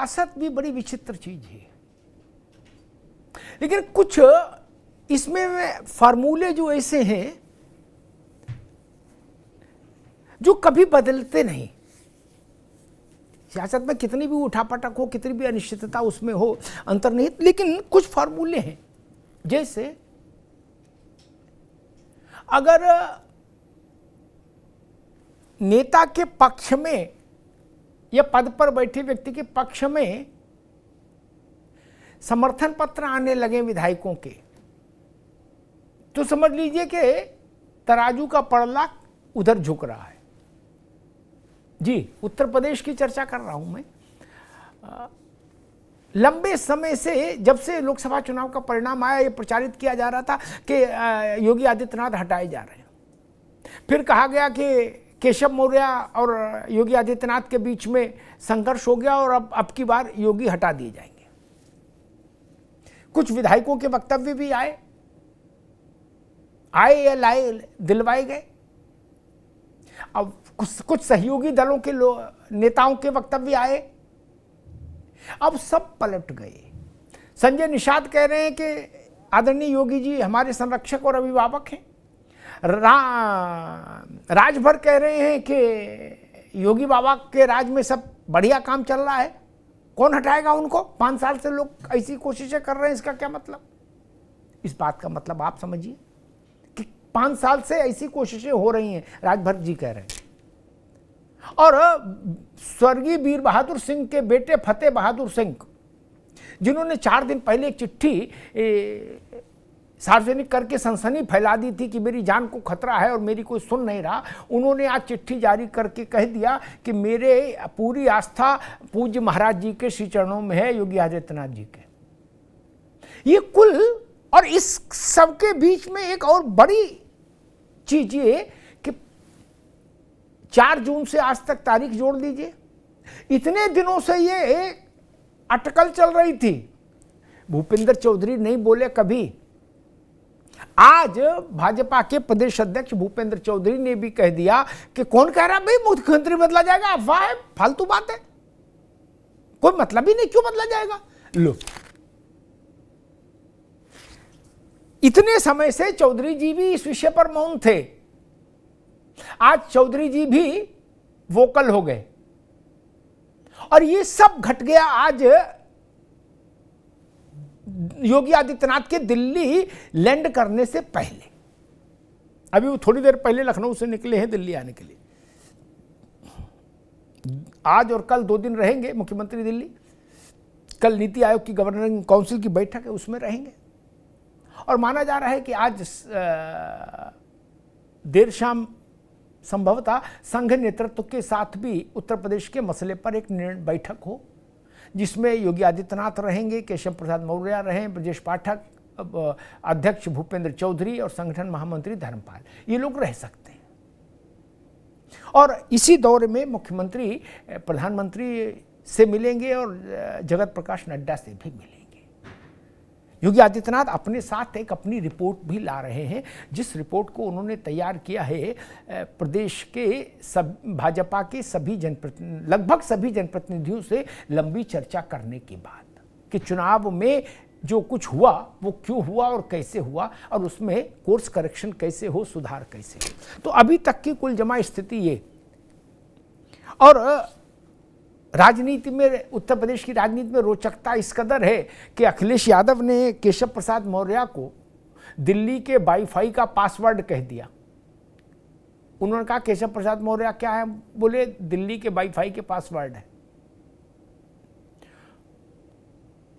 सियासत भी बड़ी विचित्र चीज है, लेकिन कुछ इसमें फार्मूले जो ऐसे हैं जो कभी बदलते नहीं। सियासत में कितनी भी उठापटक हो, कितनी भी अनिश्चितता उसमें हो, अंतर्निहित, लेकिन कुछ फार्मूले हैं। जैसे अगर नेता के पक्ष में या पद पर बैठे व्यक्ति के पक्ष में समर्थन पत्र आने लगे विधायकों के, तो समझ लीजिए कि तराजू का पड़ला उधर झुक रहा है। जी, उत्तर प्रदेश की चर्चा कर रहा हूं मैं। लंबे समय से, जब से लोकसभा चुनाव का परिणाम आया, ये प्रचारित किया जा रहा था कि योगी आदित्यनाथ हटाए जा रहे हैं। फिर कहा गया कि केशव मौर्य और योगी आदित्यनाथ के बीच में संघर्ष हो गया और अब की बार योगी हटा दिए जाएंगे। कुछ विधायकों के वक्तव्य भी आए या लाए, दिलवाए गए। अब कुछ सहयोगी दलों के नेताओं के वक्तव्य आए, अब सब पलट गए। संजय निषाद कह रहे हैं कि आदरणीय योगी जी हमारे संरक्षक और अभिभावक हैं। राजभर कह रहे हैं कि योगी बाबा के राज में सब बढ़िया काम चल रहा है, कौन हटाएगा उनको। 5 साल से लोग ऐसी कोशिशें कर रहे हैं, इसका क्या मतलब? इस बात का मतलब आप समझिए कि 5 साल से ऐसी कोशिशें हो रही हैं, राजभर जी कह रहे हैं। और स्वर्गीय वीर बहादुर सिंह के बेटे फतेह बहादुर सिंह, जिन्होंने 4 दिन पहले एक चिट्ठी सार्वजनिक करके सनसनी फैला दी थी कि मेरी जान को खतरा है और मेरी कोई सुन नहीं रहा, उन्होंने आज चिट्ठी जारी करके कह दिया कि मेरे पूरी आस्था पूज्य महाराज जी के श्री चरणों में है, योगी आदित्यनाथ जी के। ये कुल, और इस सबके बीच में एक और बड़ी चीज ये कि 4 जून से आज तक तारीख जोड़ लीजिए, इतने दिनों से ये अटकल चल रही थी। भूपेंद्र चौधरी नहीं बोले कभी। आज भाजपा के प्रदेश अध्यक्ष भूपेंद्र चौधरी ने भी कह दिया कि कौन कह रहा भाई मुख्यमंत्री बदला जाएगा, अफवाह है, फालतू बात है, कोई मतलब ही नहीं, क्यों बदला जाएगा। लो, इतने समय से चौधरी जी भी इस विषय पर मौन थे, आज चौधरी जी भी वोकल हो गए और ये सब घट गया आज योगी आदित्यनाथ के दिल्ली लैंड करने से पहले। अभी वो थोड़ी देर पहले लखनऊ से निकले हैं दिल्ली आने के लिए। आज और कल 2 दिन रहेंगे मुख्यमंत्री दिल्ली। कल नीति आयोग की गवर्निंग काउंसिल की बैठक है, उसमें रहेंगे। और माना जा रहा है कि आज देर शाम संभवतः संघ नेतृत्व के साथ भी उत्तर प्रदेश के मसले पर एक बैठक हो, जिसमें योगी आदित्यनाथ रहेंगे, केशव प्रसाद मौर्य रहें, ब्रजेश पाठक, अध्यक्ष भूपेंद्र चौधरी और संगठन महामंत्री धर्मपाल, ये लोग रह सकते हैं। और इसी दौर में मुख्यमंत्री प्रधानमंत्री से मिलेंगे और जगत प्रकाश नड्डा से भी मिलेंगे। योगी आदित्यनाथ अपने साथ एक अपनी रिपोर्ट भी ला रहे हैं, जिस रिपोर्ट को उन्होंने तैयार किया है प्रदेश के भाजपा के लगभग सभी जनप्रतिनिधियों से लंबी चर्चा करने के बाद, कि चुनाव में जो कुछ हुआ वो क्यों हुआ और कैसे हुआ, और उसमें कोर्स करेक्शन कैसे हो, सुधार कैसे हो। तो अभी तक की कुल जमा स्थिति ये। और राजनीति में, उत्तर प्रदेश की राजनीति में रोचकता इस कदर है कि अखिलेश यादव ने केशव प्रसाद मौर्य को दिल्ली के वाईफाई का पासवर्ड कह दिया। उन्होंने कहा केशव प्रसाद मौर्य क्या है, बोले दिल्ली के वाईफाई के पासवर्ड है।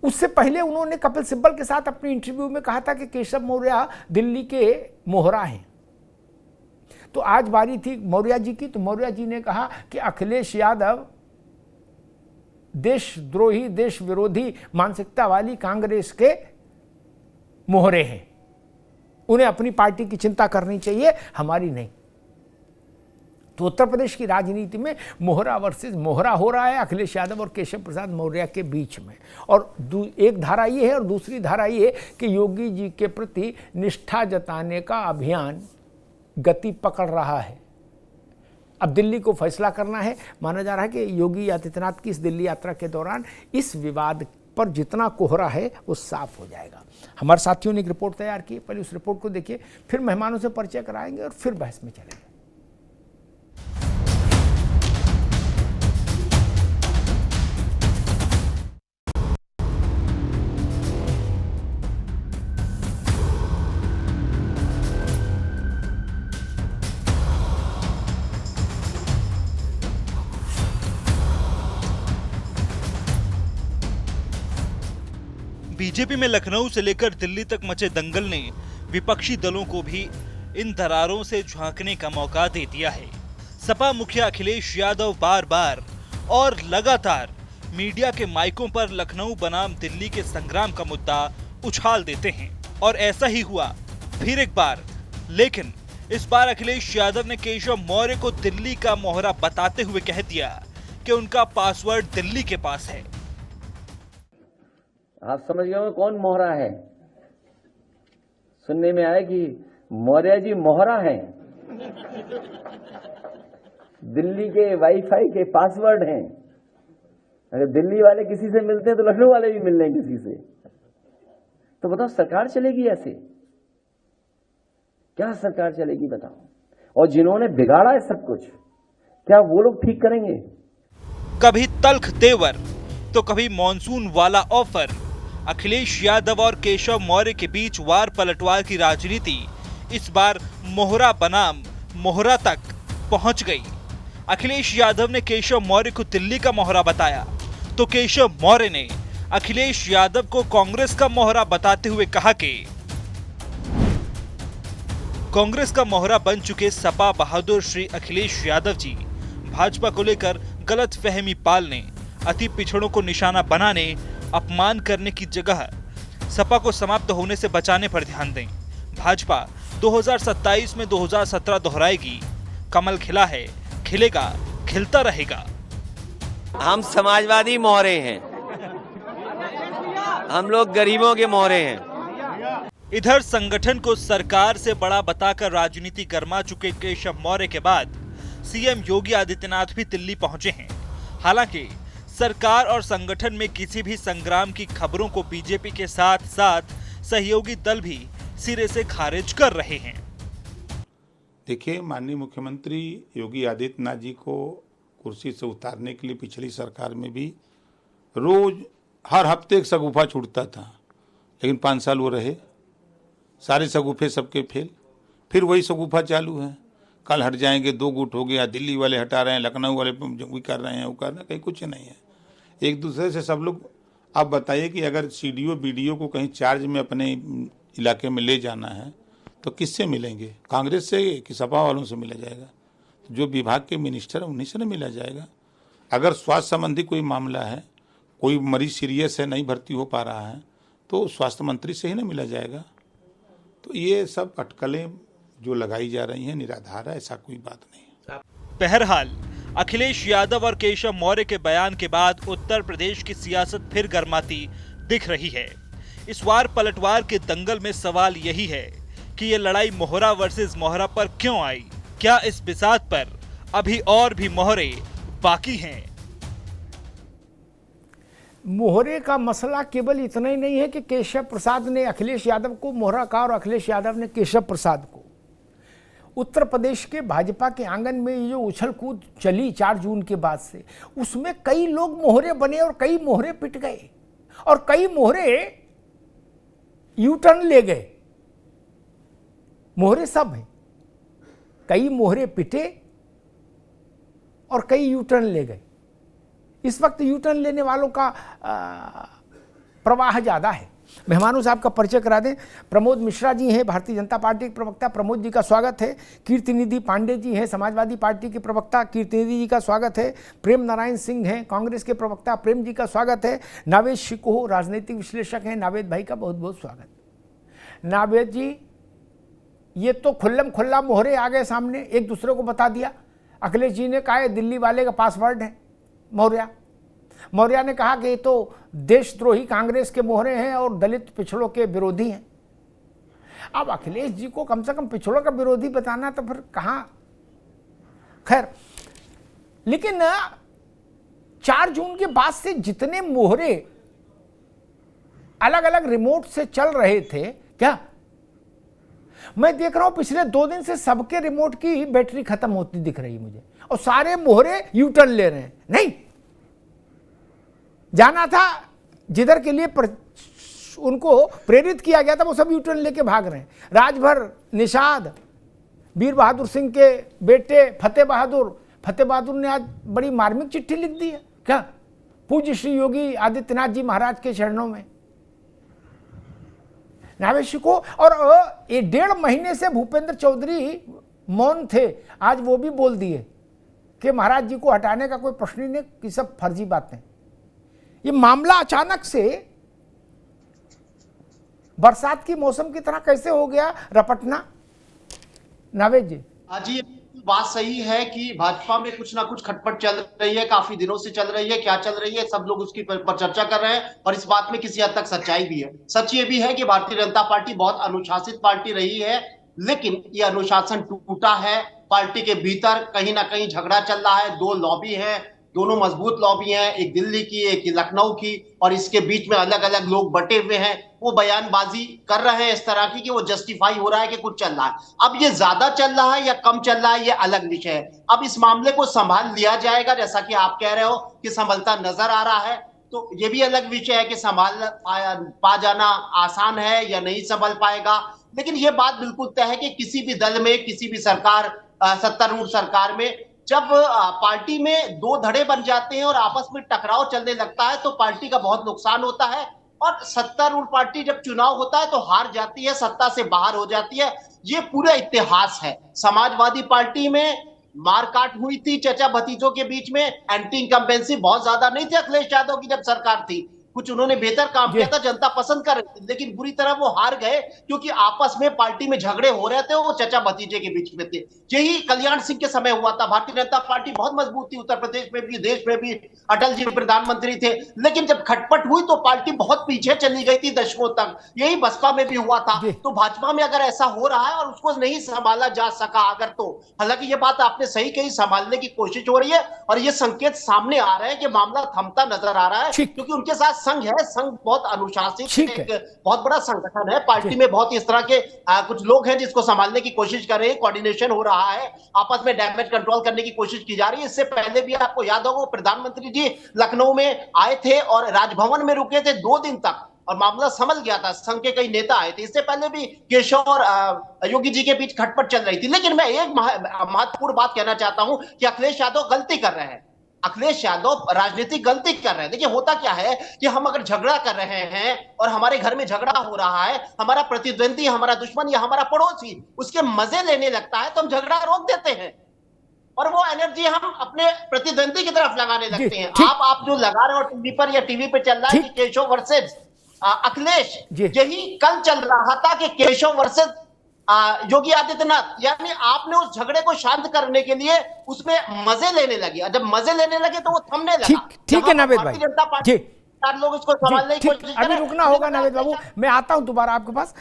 उससे पहले उन्होंने कपिल सिब्बल के साथ अपने इंटरव्यू में कहा था कि केशव मौर्य दिल्ली के मोहरा हैं। तो आज बारी थी मौर्य जी की, तो मौर्य जी ने कहा कि अखिलेश यादव देशद्रोही, देश विरोधी मानसिकता वाली कांग्रेस के मोहरे हैं, उन्हें अपनी पार्टी की चिंता करनी चाहिए, हमारी नहीं। तो उत्तर प्रदेश की राजनीति में मोहरा वर्सेस मोहरा हो रहा है अखिलेश यादव और केशव प्रसाद मौर्य के बीच में। और एक धारा ये है और दूसरी धारा ये कि योगी जी के प्रति निष्ठा जताने का अभियान गति पकड़ रहा है। अब दिल्ली को फैसला करना है। माना जा रहा है कि योगी आदित्यनाथ की इस दिल्ली यात्रा के दौरान इस विवाद पर जितना कोहरा है वो साफ हो जाएगा। हमारे साथियों ने एक रिपोर्ट तैयार की, पहले उस रिपोर्ट को देखिए, फिर मेहमानों से परिचय कराएंगे और फिर बहस में चलेंगे। बीजेपी में लखनऊ से लेकर दिल्ली तक मचे दंगल ने विपक्षी दलों को भी इन दरारों से झांकने का मौका दे दिया है। सपा मुखिया अखिलेश यादव बार बार और लगातार मीडिया के माइकों पर लखनऊ बनाम दिल्ली के संग्राम का मुद्दा उछाल देते हैं और ऐसा ही हुआ फिर एक बार। लेकिन इस बार अखिलेश यादव ने केशव मौर्य को दिल्ली का मोहरा बताते हुए कह दिया कि उनका पासवर्ड दिल्ली के पास है। आप समझ गए कौन मोहरा है? सुनने में आया कि मौर्य जी मोहरा हैं, दिल्ली के वाईफाई के पासवर्ड हैं। अगर दिल्ली वाले किसी से मिलते हैं तो लखनऊ वाले भी मिल रहे हैं किसी से। तो बताओ सरकार चलेगी ऐसे? क्या सरकार चलेगी बताओ? और जिन्होंने बिगाड़ा है सब कुछ, क्या वो लोग ठीक करेंगे? कभी तल्ख तेवर तो कभी मॉनसून वाला ऑफर। अखिलेश यादव और केशव मौर्य के बीच वार पलटवार की राजनीति इस बार मोहरा बनाम मोहरा तक पहुंच गई। अखिलेश यादव ने केशव मौर्य को दिल्ली का मोहरा बताया तो केशव मौर्य ने अखिलेश यादव को कांग्रेस का मोहरा बताते हुए कहा कि कांग्रेस का मोहरा बन चुके सपा बहादुर श्री अखिलेश यादव जी भाजपा को लेकर गलत फहमी पालने, अति पिछड़ों को निशाना बनाने, अपमान करने की जगह सपा को समाप्त होने से बचाने पर ध्यान दें। भाजपा 2027 में 2017 दोहराएगी। कमल खिला है, खिलेगा, खिलता रहेगा। हम समाजवादी मोहरे हैं, हम लोग गरीबों के मोहरे हैं। इधर संगठन को सरकार से बड़ा बताकर राजनीति गरमा चुके केशव मौर्य के बाद सीएम योगी आदित्यनाथ भी दिल्ली पहुंचे हैं। हालांकि सरकार और संगठन में किसी भी संग्राम की खबरों को बीजेपी के साथ साथ सहयोगी दल भी सिरे से खारिज कर रहे हैं। देखिए, माननीय मुख्यमंत्री योगी आदित्यनाथ जी को कुर्सी से उतारने के लिए पिछली सरकार में भी रोज हर हफ्ते एक शगुफा छूटता था, लेकिन 5 साल वो रहे, सारे शगुफे सबके फेल। फिर वही शगुफा चालू है, कल हट जाएंगे, 2 गुट हो गया, दिल्ली वाले हटा रहे हैं, लखनऊ वाले भी कर रहे हैं, वो कर रहे हैं, कहीं कुछ नहीं है। एक दूसरे से सब लोग। आप बताइए कि अगर सीडीओ बीडीओ को कहीं चार्ज में अपने इलाके में ले जाना है तो किससे मिलेंगे? कांग्रेस से कि सपा वालों से मिला जाएगा? जो विभाग के मिनिस्टर हैं उन्हीं से ना मिला जाएगा। अगर स्वास्थ्य संबंधी कोई मामला है, कोई मरीज सीरियस है, नहीं भर्ती हो पा रहा है, तो स्वास्थ्य मंत्री से ही ना मिला जाएगा। तो ये सब अटकलें जो लगाई जा रही हैं निराधार है, ऐसा कोई बात नहीं। बहरहाल अखिलेश यादव और केशव मौर्य के बयान के बाद उत्तर प्रदेश की सियासत फिर गर्माती दिख रही है। इस वार पलटवार के दंगल में सवाल यही है कि ये लड़ाई मोहरा वर्सेस मोहरा पर क्यों आई? क्या इस बिसात पर अभी और भी मोहरे बाकी हैं? मोहरे का मसला केवल इतना ही नहीं है कि केशव प्रसाद ने अखिलेश यादव को मोहरा कहा और अखिलेश यादव ने केशव प्रसाद को। उत्तर प्रदेश के भाजपा के आंगन में ये जो उछल कूद चली 4 जून के बाद से, उसमें कई लोग मोहरे बने और कई मोहरे पिट गए और कई मोहरे यू टर्न ले गए। मोहरे सब हैं, कई मोहरे पिटे और कई यू टर्न ले गए। इस वक्त यू टर्न लेने वालों का प्रवाह ज़्यादा है। मेहमानों से आपका परिचय करा दें। प्रमोद मिश्रा जी हैं, भारतीय जनता पार्टी के प्रवक्ता, प्रमोद जी का स्वागत है। कीर्तिनिधि पांडे जी हैं, समाजवादी पार्टी के प्रवक्ता, कीर्तिनिधि जी का स्वागत है। प्रेम नारायण सिंह हैं, कांग्रेस के प्रवक्ता, प्रेम जी का स्वागत है। नावेद शिकोह राजनीतिक विश्लेषक हैं, नावेद भाई का बहुत बहुत स्वागत। नावेद जी, ये तो खुल्लम खुल्ला मोहरे आ गए सामने, एक दूसरे को बता दिया। अखिलेश जी ने कहा दिल्ली वाले का पासवर्ड है मौर्या। मौर्या ने कहा कि ये तो देशद्रोही कांग्रेस के मोहरे हैं और दलित पिछड़ों के विरोधी हैं। अब अखिलेश जी को कम से कम पिछड़ों का विरोधी बताना तो फिर कहाँ। खैर, लेकिन 4 जून के बाद से जितने मोहरे अलग अलग रिमोट से चल रहे थे, क्या मैं देख रहा हूं पिछले 2 दिन से सबके रिमोट की बैटरी खत्म होती दिख रही मुझे, और सारे मोहरे यू टर्न ले रहे हैं। नहीं जाना था जिधर के लिए उनको प्रेरित किया गया था, वो सब यू टर्न लेके भाग रहे हैं। राजभर, निषाद, वीर बहादुर सिंह के बेटे फतेह बहादुर ने आज बड़ी मार्मिक चिट्ठी लिख दी है, क्या पूज्य श्री योगी आदित्यनाथ जी महाराज के चरणों में नावेशी को। और ये 1.5 महीने से भूपेंद्र चौधरी मौन थे, आज वो भी बोल दिए कि महाराज जी को हटाने का कोई प्रश्न ही नहीं, कि सब फर्जी बातें। ये मामला अचानक से बरसात की मौसम की तरह कैसे हो गया रपटना, नावेद जी? जी बात सही है कि भाजपा में कुछ ना कुछ खटपट चल रही है, काफी दिनों से चल रही है। क्या चल रही है, सब लोग उसकी पर चर्चा कर रहे हैं, और इस बात में किसी हद तक सच्चाई भी है। सच ये भी है कि भारतीय जनता पार्टी बहुत अनुशासित पार्टी रही है, लेकिन ये अनुशासन टूटा है। पार्टी के भीतर कहीं ना कहीं झगड़ा चल रहा है, 2 लॉबी है, दोनों मजबूत लॉबी हैं, एक दिल्ली की एक लखनऊ की, और इसके बीच में अलग अलग लोग बटे हुए हैं। वो बयानबाजी कर रहे हैं इस तरह की कि वो जस्टिफाई हो रहा है कि कुछ चल रहा है। अब ये ज्यादा चल रहा है या कम चल रहा है, ये अलग विषय है। अब इस मामले को संभाल लिया जाएगा, जैसा कि आप कह रहे हो कि संभलता नजर आ रहा है, तो ये भी अलग विषय है कि संभाल पा जाना आसान है या नहीं संभल पाएगा। लेकिन ये बात बिल्कुल तय है कि किसी भी दल में, किसी भी सरकार, सत्तारूढ़ सरकार में, जब पार्टी में 2 धड़े बन जाते हैं और आपस में टकराव चलने लगता है, तो पार्टी का बहुत नुकसान होता है। और सत्तारूढ़ पार्टी जब चुनाव होता है तो हार जाती है, सत्ता से बाहर हो जाती है। ये पूरा इतिहास है। समाजवादी पार्टी में मारकाट हुई थी चचा भतीजों के बीच में, एंटी इनकम्बेंसी बहुत ज्यादा नहीं थी अखिलेश यादव की जब सरकार थी। कुछ उन्होंने बेहतर काम किया था, जनता पसंद कर रही थी, लेकिन बुरी तरह वो हार गए क्योंकि आपस में पार्टी में झगड़े हो रहे थे, वो चचा भतीजे के बीच में थे। यही कल्याण सिंह के समय हुआ था। भारतीय जनता पार्टी बहुत मजबूत थी, उत्तर प्रदेश में भी, देश में भी। अटल जी प्रधानमंत्री थे, लेकिन जब खटपट हुई तो पार्टी बहुत पीछे चली गई थी दशकों तक। यही बसपा में भी हुआ था। तो भाजपा में अगर ऐसा हो रहा है और उसको नहीं संभाला जा सका अगर, तो हालांकि ये बात आपने सही कही, संभालने की कोशिश हो रही है, और ये संकेत सामने आ रहे हैं कि मामला थमता नजर आ रहा है, क्योंकि उनके साथ संघ है। संघ बहुत अनुशासित, एक बहुत बड़ा संगठन है। पार्टी में बहुत इस तरह के कुछ लोग हैं जिसको संभालने की कोशिश कर रहे हैं, कोऑर्डिनेशन हो रहा है, आपस में डैमेज कंट्रोल करने की कोशिश की जा रही है। इससे पहले भी आपको याद होगा प्रधानमंत्री जी लखनऊ में आए थे और राजभवन में रुके थे 2 दिन तक, और मामला संभल गया था। संघ के कई नेता आए थे। इससे पहले भी केशव और योगी जी के बीच खटपट चल रही थी। लेकिन मैं एक महत्वपूर्ण बात कहना चाहता हूं कि अखिलेश यादव गलती कर रहे हैं। अखिलेश यादव राजनीतिक गलती कर रहे हैं। देखिए होता क्या है कि हम अगर झगड़ा कर रहे हैं और हमारे घर में झगड़ा हो रहा है, हमारा प्रतिद्वंदी, हमारा दुश्मन या हमारा पड़ोसी उसके मजे लेने लगता है, तो हम झगड़ा रोक देते हैं और वो एनर्जी हम अपने प्रतिद्वंदी की तरफ लगाने लगते हैं। आप जो लगा रहे हो टीवी पर या टीवी पे चल रहा है कि केशव वर्सेस अखिलेश, यही कल चल रहा था कि केशव वर्सेस योगी आदित्यनाथ। यानी आपने उस झगड़े को शांत करने के लिए उसमें मजे लेने लगे, जब मजे लेने लगे तो वो थमने लगा। ठीक है नावेद भाई, जी लोग इसको संभालने की कोशिश अभी रुकना होगा नावेद बाबू, मैं आता हूं दोबारा आपके पास।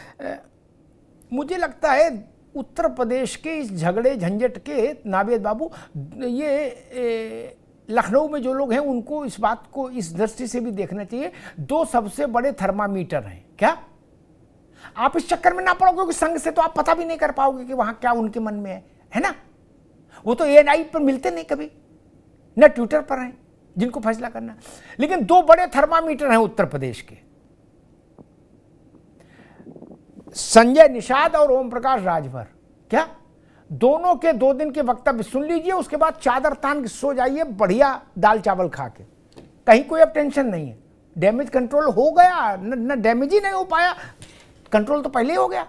मुझे लगता है उत्तर प्रदेश के इस झगड़े झंझट के, नावेद बाबू, ये लखनऊ में जो लोग हैं उनको इस बात को इस दृष्टि से भी देखना चाहिए। 2 सबसे बड़े थर्मामीटर हैं। क्या आप इस चक्कर में ना पड़ो, क्योंकि संघ से तो आप पता भी नहीं कर पाओगे कि वहां क्या उनके मन में है ना। वो तो ANI पर मिलते नहीं कभी, न ट्विटर पर हैं जिनको फैसला करना। लेकिन 2 बड़े थर्मामीटर हैं उत्तर प्रदेश के, संजय निषाद और ओम प्रकाश राजभर। क्या दोनों के 2 दिन के वक्तव्य सुन लीजिए, उसके बाद चादर तान के सो जाइए बढ़िया दाल चावल खा के। कहीं कोई अब टेंशन नहीं है। डैमेज कंट्रोल हो गया, न डैमेज ही नहीं हो पाया, कंट्रोल तो पहले ही हो गया।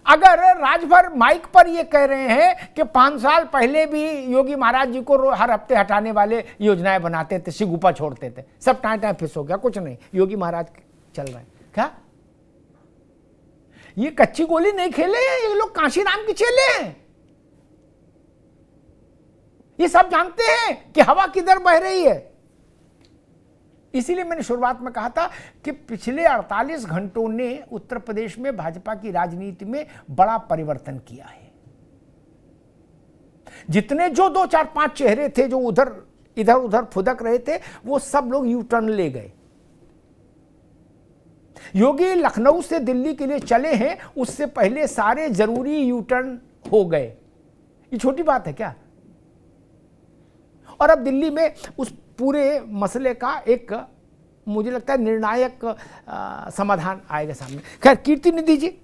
अगर राजभर माइक पर ये कह रहे हैं कि 5 साल पहले भी योगी महाराज जी को हर हफ्ते हटाने वाले योजनाएं बनाते थे, सिगुपा छोड़ते थे, सब टाइम फिस हो गया, कुछ नहीं, योगी महाराज चल रहे हैं। क्या ये कच्ची गोली नहीं खेले, ये लोग कांशीराम के चेले हैं। ये सब जानते हैं कि हवा किधर बह रही है। इसीलिए मैंने शुरुआत में कहा था कि पिछले 48 घंटों ने उत्तर प्रदेश में भाजपा की राजनीति में बड़ा परिवर्तन किया है। जितने जो 2 4 5 चेहरे थे जो इधर उधर फुदक रहे थे, वो सब लोग यू टर्न ले गए। योगी लखनऊ से दिल्ली के लिए चले हैं, उससे पहले सारे जरूरी यू टर्न हो गए। ये छोटी बात है क्या? और अब दिल्ली में उस पूरे मसले का एक, मुझे लगता है, निर्णायक समाधान आएगा सामने। खैर, कीर्ति निधि जी,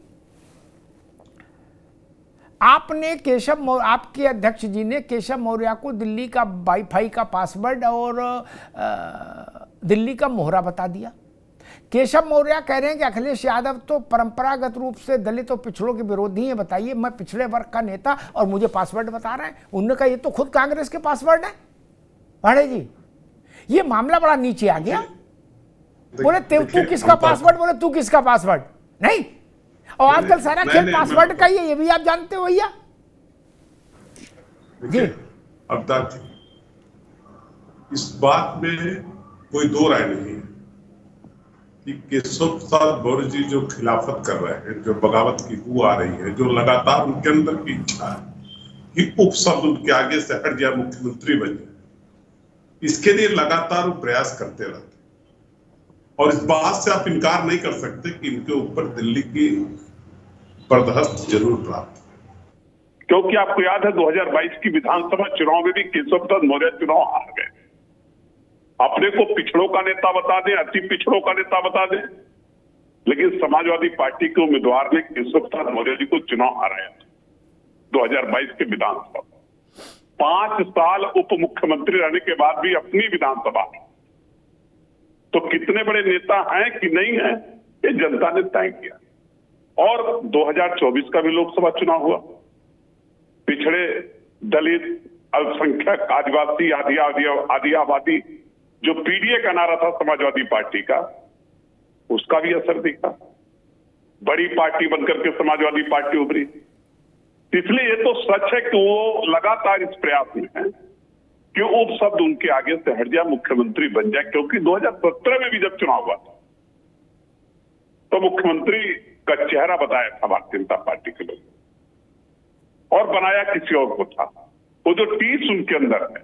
आपने आपके अध्यक्ष जी ने केशव मौर्य को दिल्ली का वाईफाई का पासवर्ड और दिल्ली का मोहरा बता दिया। केशव मौर्य कह रहे हैं कि अखिलेश यादव तो परंपरागत रूप से दलित और पिछड़ों के विरोधी हैं। बताइए, मैं पिछड़े वर्ग का नेता और मुझे पासवर्ड बता रहे हैं। उन्होंने कहा ये तो खुद कांग्रेस के पासवर्ड है। पांडे जी, ये मामला बड़ा नीचे आ गया। बोले तू किसका पासवर्ड, बोले तू किसका पासवर्ड नहीं। और आजकल सारा खेल पासवर्ड का ही है, ये भी आप जानते हो भैया जी। अब तक इस बात में कोई दो राय नहीं है कि केशव प्रसाद मौर्य जी जो खिलाफत कर रहे हैं, जो बगावत की बू आ रही है, जो लगातार उनके अंदर की इच्छा है कि उपशब्द उनके आगे से हट जाए, मुख्यमंत्री बन जाए, इसके लिए लगातार वो प्रयास करते रहते। और इस बात से आप इनकार नहीं कर सकते कि इनके ऊपर दिल्ली की बर्दाश्त जरूर प्राप्त है, क्योंकि आपको याद है 2022 की विधानसभा चुनाव में भी केशव प्रसाद मौर्य चुनाव हार गए। अपने को पिछड़ों का नेता बता दें, अति पिछड़ों का नेता बता दें, लेकिन समाजवादी पार्टी के उम्मीदवार ने केशव प्रसाद मौर्य जी को चुनाव हराया 2022 के विधानसभा। 5 साल उप मुख्यमंत्री रहने के बाद भी अपनी विधानसभा, तो कितने बड़े नेता हैं कि नहीं है, ये जनता ने तय किया। और 2024 का भी लोकसभा चुनाव हुआ, पिछड़े, दलित, अल्पसंख्यक, आदिवासी, आदि आबादी, जो पीडीए का नारा था समाजवादी पार्टी का, उसका भी असर दिखा। बड़ी पार्टी बनकर के समाजवादी पार्टी उभरी। इसलिए ये तो सच है कि वो लगातार इस प्रयास में है कि उपशब्द उनके आगे से हट जाए, मुख्यमंत्री बन जाए। क्योंकि 2017 में भी जब चुनाव हुआ था तो मुख्यमंत्री का चेहरा बताया था भारतीय जनता पार्टी के लोग, और बनाया किसी और को था। वो जो टीस उनके अंदर है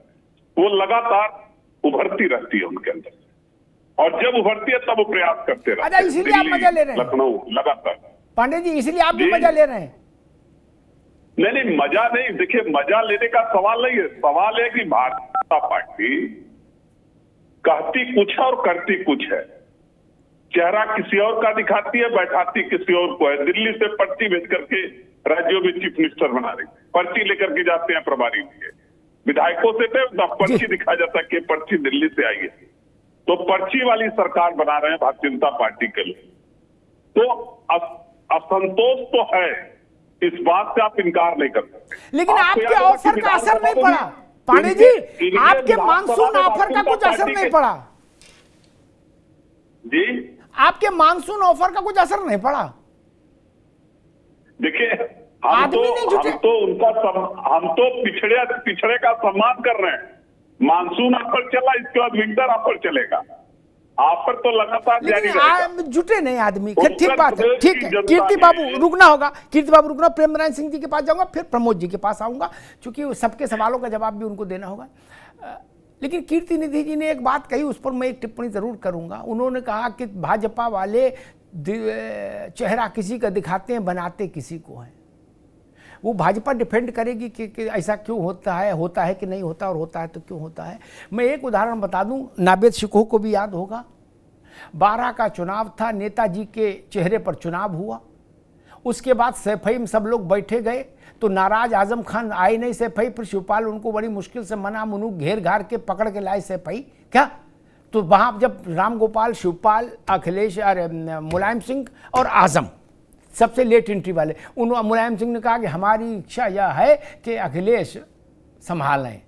वो लगातार उभरती रहती है उनके अंदर, और जब उभरती है तब वो प्रयास करते रहते हैं। इसीलिए आप मजा ले रहे हैं लखनऊ लगातार। पांडे जी, इसीलिए आप भी मजा ले रहे हैं। नहीं, मजा नहीं। देखिए, मजा लेने का सवाल नहीं है। सवाल है कि भारतीय जनता पार्टी कहती कुछ है और करती कुछ है। चेहरा किसी और का दिखाती है, बैठाती किसी और को है। दिल्ली से पर्ची भेज करके राज्यों में चीफ मिनिस्टर बना रही, पर्ची लेकर के जाते हैं प्रभारी लिए। विधायकों से तो पर्ची दिखाया जाता है कि पर्ची दिल्ली से आई है, तो पर्ची वाली सरकार बना रहे हैं भारतीय जनता पार्टी के लिए। तो असंतोष तो है, इस बात से आप इनकार नहीं कर सकते। लेकिन आपके ऑफर का असर नहीं पड़ा पांडे जी, आपके मानसून ऑफर का कुछ असर नहीं पड़ा जी। आपके मानसून ऑफर का कुछ असर नहीं पड़ा। देखिए, हम तो पिछड़े का सम्मान कर रहे हैं। मानसून ऑफर चला, इसके बाद विंटर ऑफर चलेगा। ऑफर तो लगातार जारी रहेगा। जुटे नहीं आदमी। ठीक बात है, ठीक है। कीर्ति बाबू रुकना होगा, कीर्ति बाबू रुकना। प्रेम नारायण सिंह जी के पास जाऊंगा, फिर प्रमोद जी के पास आऊंगा, क्योंकि सबके सवालों का जवाब भी उनको देना होगा। लेकिन कीर्ति निधि जी ने एक बात कही, उस पर मैं एक टिप्पणी जरूर करूंगा। उन्होंने कहा कि भाजपा वाले चेहरा किसी का दिखाते हैं, बनाते किसी को है। वो भाजपा डिफेंड करेगी कि ऐसा क्यों होता है कि नहीं होता, और होता है तो क्यों होता है। मैं एक उदाहरण बता दूं, नावेद शिकोह को भी याद होगा, 12 का चुनाव था, नेताजी के चेहरे पर चुनाव हुआ। उसके बाद सैफई में सब लोग बैठे गए, तो नाराज आजम खान आए नहीं सैफई, फिर शिवपाल उनको बड़ी मुश्किल से मना मुनू घेर घार के पकड़ के लाए सैफई। क्या तो वहाँ जब राम गोपाल, शिवपाल, अखिलेश, मुलायम सिंह और आजम सबसे लेट एंट्री वाले, मुलायम सिंह ने कहा कि हमारी इच्छा यह है कि अखिलेश संभालें।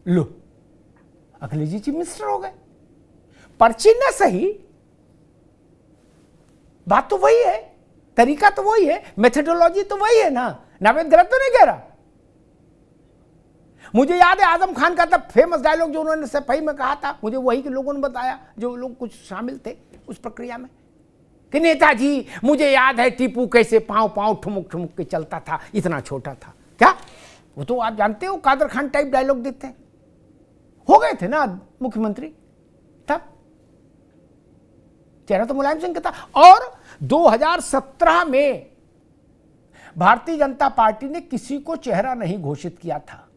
लो, अखिलेश जी चीफ मिनिस्टर हो गए। पर्ची ना सही, बात तो वही है, तरीका तो वही है, मेथोडोलॉजी तो वही है ना। नावेद गलत तो नहीं कह रहा। मुझे याद है आजम खान का तब फेमस डायलॉग जो उन्होंने सफाई में कहा था, मुझे वही के लोगों ने बताया जो लोग कुछ शामिल थे उस प्रक्रिया में, कि नेताजी मुझे याद है टीपू कैसे पांव पांव ठुमुक ठुमुक के चलता था, इतना छोटा था। क्या वो तो आप जानते हो कादर खान टाइप डायलॉग देते हैं। हो गए थे ना मुख्यमंत्री तब, चेहरा तो मुलायम सिंह का था। और 2017 में भारतीय जनता पार्टी ने किसी को चेहरा नहीं घोषित किया था,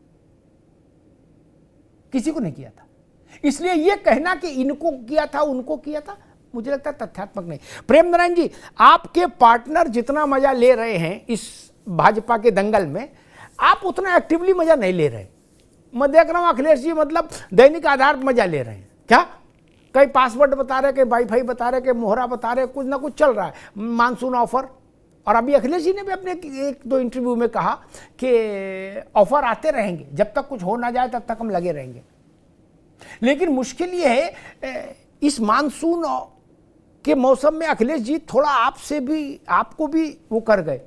किसी को नहीं किया था। इसलिए यह कहना कि इनको किया था उनको किया था, मुझे लगता है तथ्यात्मक नहीं। प्रेम नारायण जी, आपके पार्टनर जितना मजा ले रहे हैं इस भाजपा के दंगल में, आप उतना एक्टिवली मजा नहीं ले रहे। मैं देख रहा हूं अखिलेश जी मतलब दैनिक आधार पर मजा ले रहे हैं। क्या कई पासवर्ड बता रहे, कई वाईफाई बता रहे, कई मोहरा बता रहे, कुछ ना कुछ चल रहा है, मानसून ऑफर। और अभी अखिलेश जी ने भी अपने एक दो इंटरव्यू में कहा कि ऑफर आते रहेंगे, जब तक कुछ हो ना जाए तब तक हम लगे रहेंगे। लेकिन मुश्किल ये है इस मानसून के मौसम में अखिलेश जी थोड़ा आपसे भी, आपको भी वो कर गए।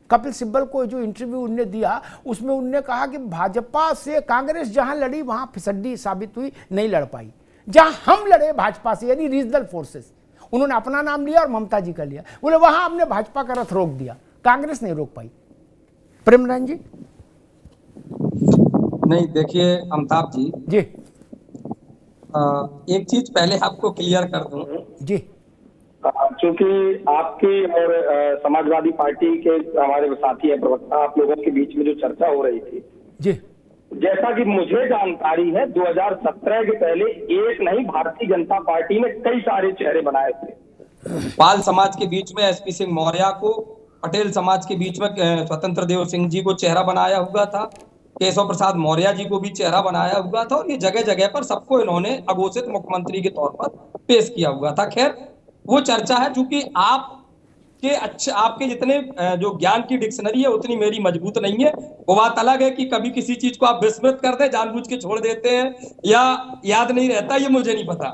कपिल सिब्बल को जो इंटरव्यू उनने दिया उसमें उनने कहा कि भाजपा से कांग्रेस जहां लड़ी वहां फिसड्डी साबित हुई, नहीं लड़ पाई। जहां हम लड़े भाजपा से यानी रीजनल फोर्सेस, उन्होंने अपना नाम लिया और ममता जी का लिया, बोले वहां हमने भाजपा का रथ रोक दिया, कांग्रेस नहीं रोक पाई। प्रेम नारायण जी। नहीं, देखिए अमिताभ जी, एक चीज पहले आपको क्लियर कर दूं जी। चूंकि आपकी और समाजवादी पार्टी के हमारे साथी है प्रवक्ता, आप लोगों के बीच में जो चर्चा हो रही थी जी, जैसा कि मुझे जानकारी है 2017 के पहले एक नहीं, भारतीय जनता पार्टी ने कई सारे चेहरे बनाए थे। पाल समाज के बीच में एसपी सिंह मौर्य को, पटेल समाज के बीच में स्वतंत्र देव सिंह जी को चेहरा बनाया हुआ था, केशव प्रसाद मौर्य जी को भी चेहरा बनाया हुआ था, और ये जगह जगह पर सबको इन्होंने अघोषित मुख्यमंत्री के तौर पर पेश किया हुआ था। खैर वो चर्चा है, चूंकि आपके जितने जो ज्ञान की डिक्शनरी है उतनी मेरी मजबूत नहीं है। वो बात अलग है कि कभी किसी चीज को आप विस्मृत कर दे, जानबूझ के छोड़ देते हैं या याद नहीं रहता, ये मुझे नहीं पता।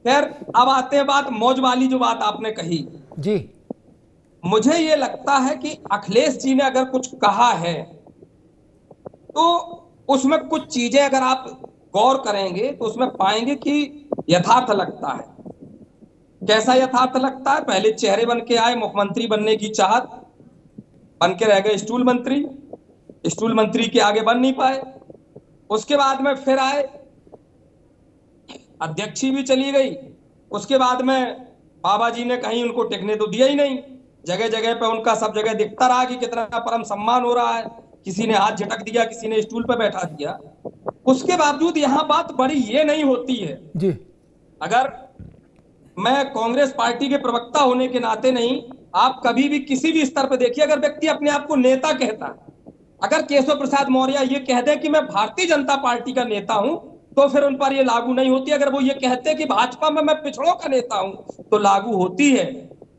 खैर अब आते हैं बात मौज वाली जो बात आपने कही जी। मुझे ये लगता है कि अखिलेश जी ने अगर कुछ कहा है तो उसमें कुछ चीजें अगर आप गौर करेंगे तो उसमें पाएंगे कि यथार्थ लगता है। कैसा यथार्थ लगता है? पहले चेहरे बन के आए, मुख्यमंत्री बनने की चाहत, बन के रह गए स्टूल मंत्री, स्टूल मंत्री के आगे बन नहीं पाए। उसके बाद में फिर आए, अध्यक्षी भी चली गई। उसके बाद में बाबा जी ने कहीं उनको टिकने तो दिया ही नहीं, जगह जगह पे उनका सब जगह दिखता रहा कि कितना परम सम्मान हो रहा है, किसी ने हाथ झटक दिया, किसी ने स्टूल पे बैठा दिया। उसके बावजूद यहाँ बात बड़ी ये नहीं होती है जी। अगर मैं कांग्रेस पार्टी के प्रवक्ता होने के नाते नहीं, आप कभी भी किसी भी स्तर पर देखिए, अगर व्यक्ति अपने आप को नेता कहता है, अगर केशव प्रसाद मौर्य ये कह दे कि मैं भारतीय जनता पार्टी का नेता हूं तो फिर उन पर ये लागू नहीं होती। अगर वो ये कहते कि भाजपा में मैं पिछड़ों का नेता हूं तो लागू होती है।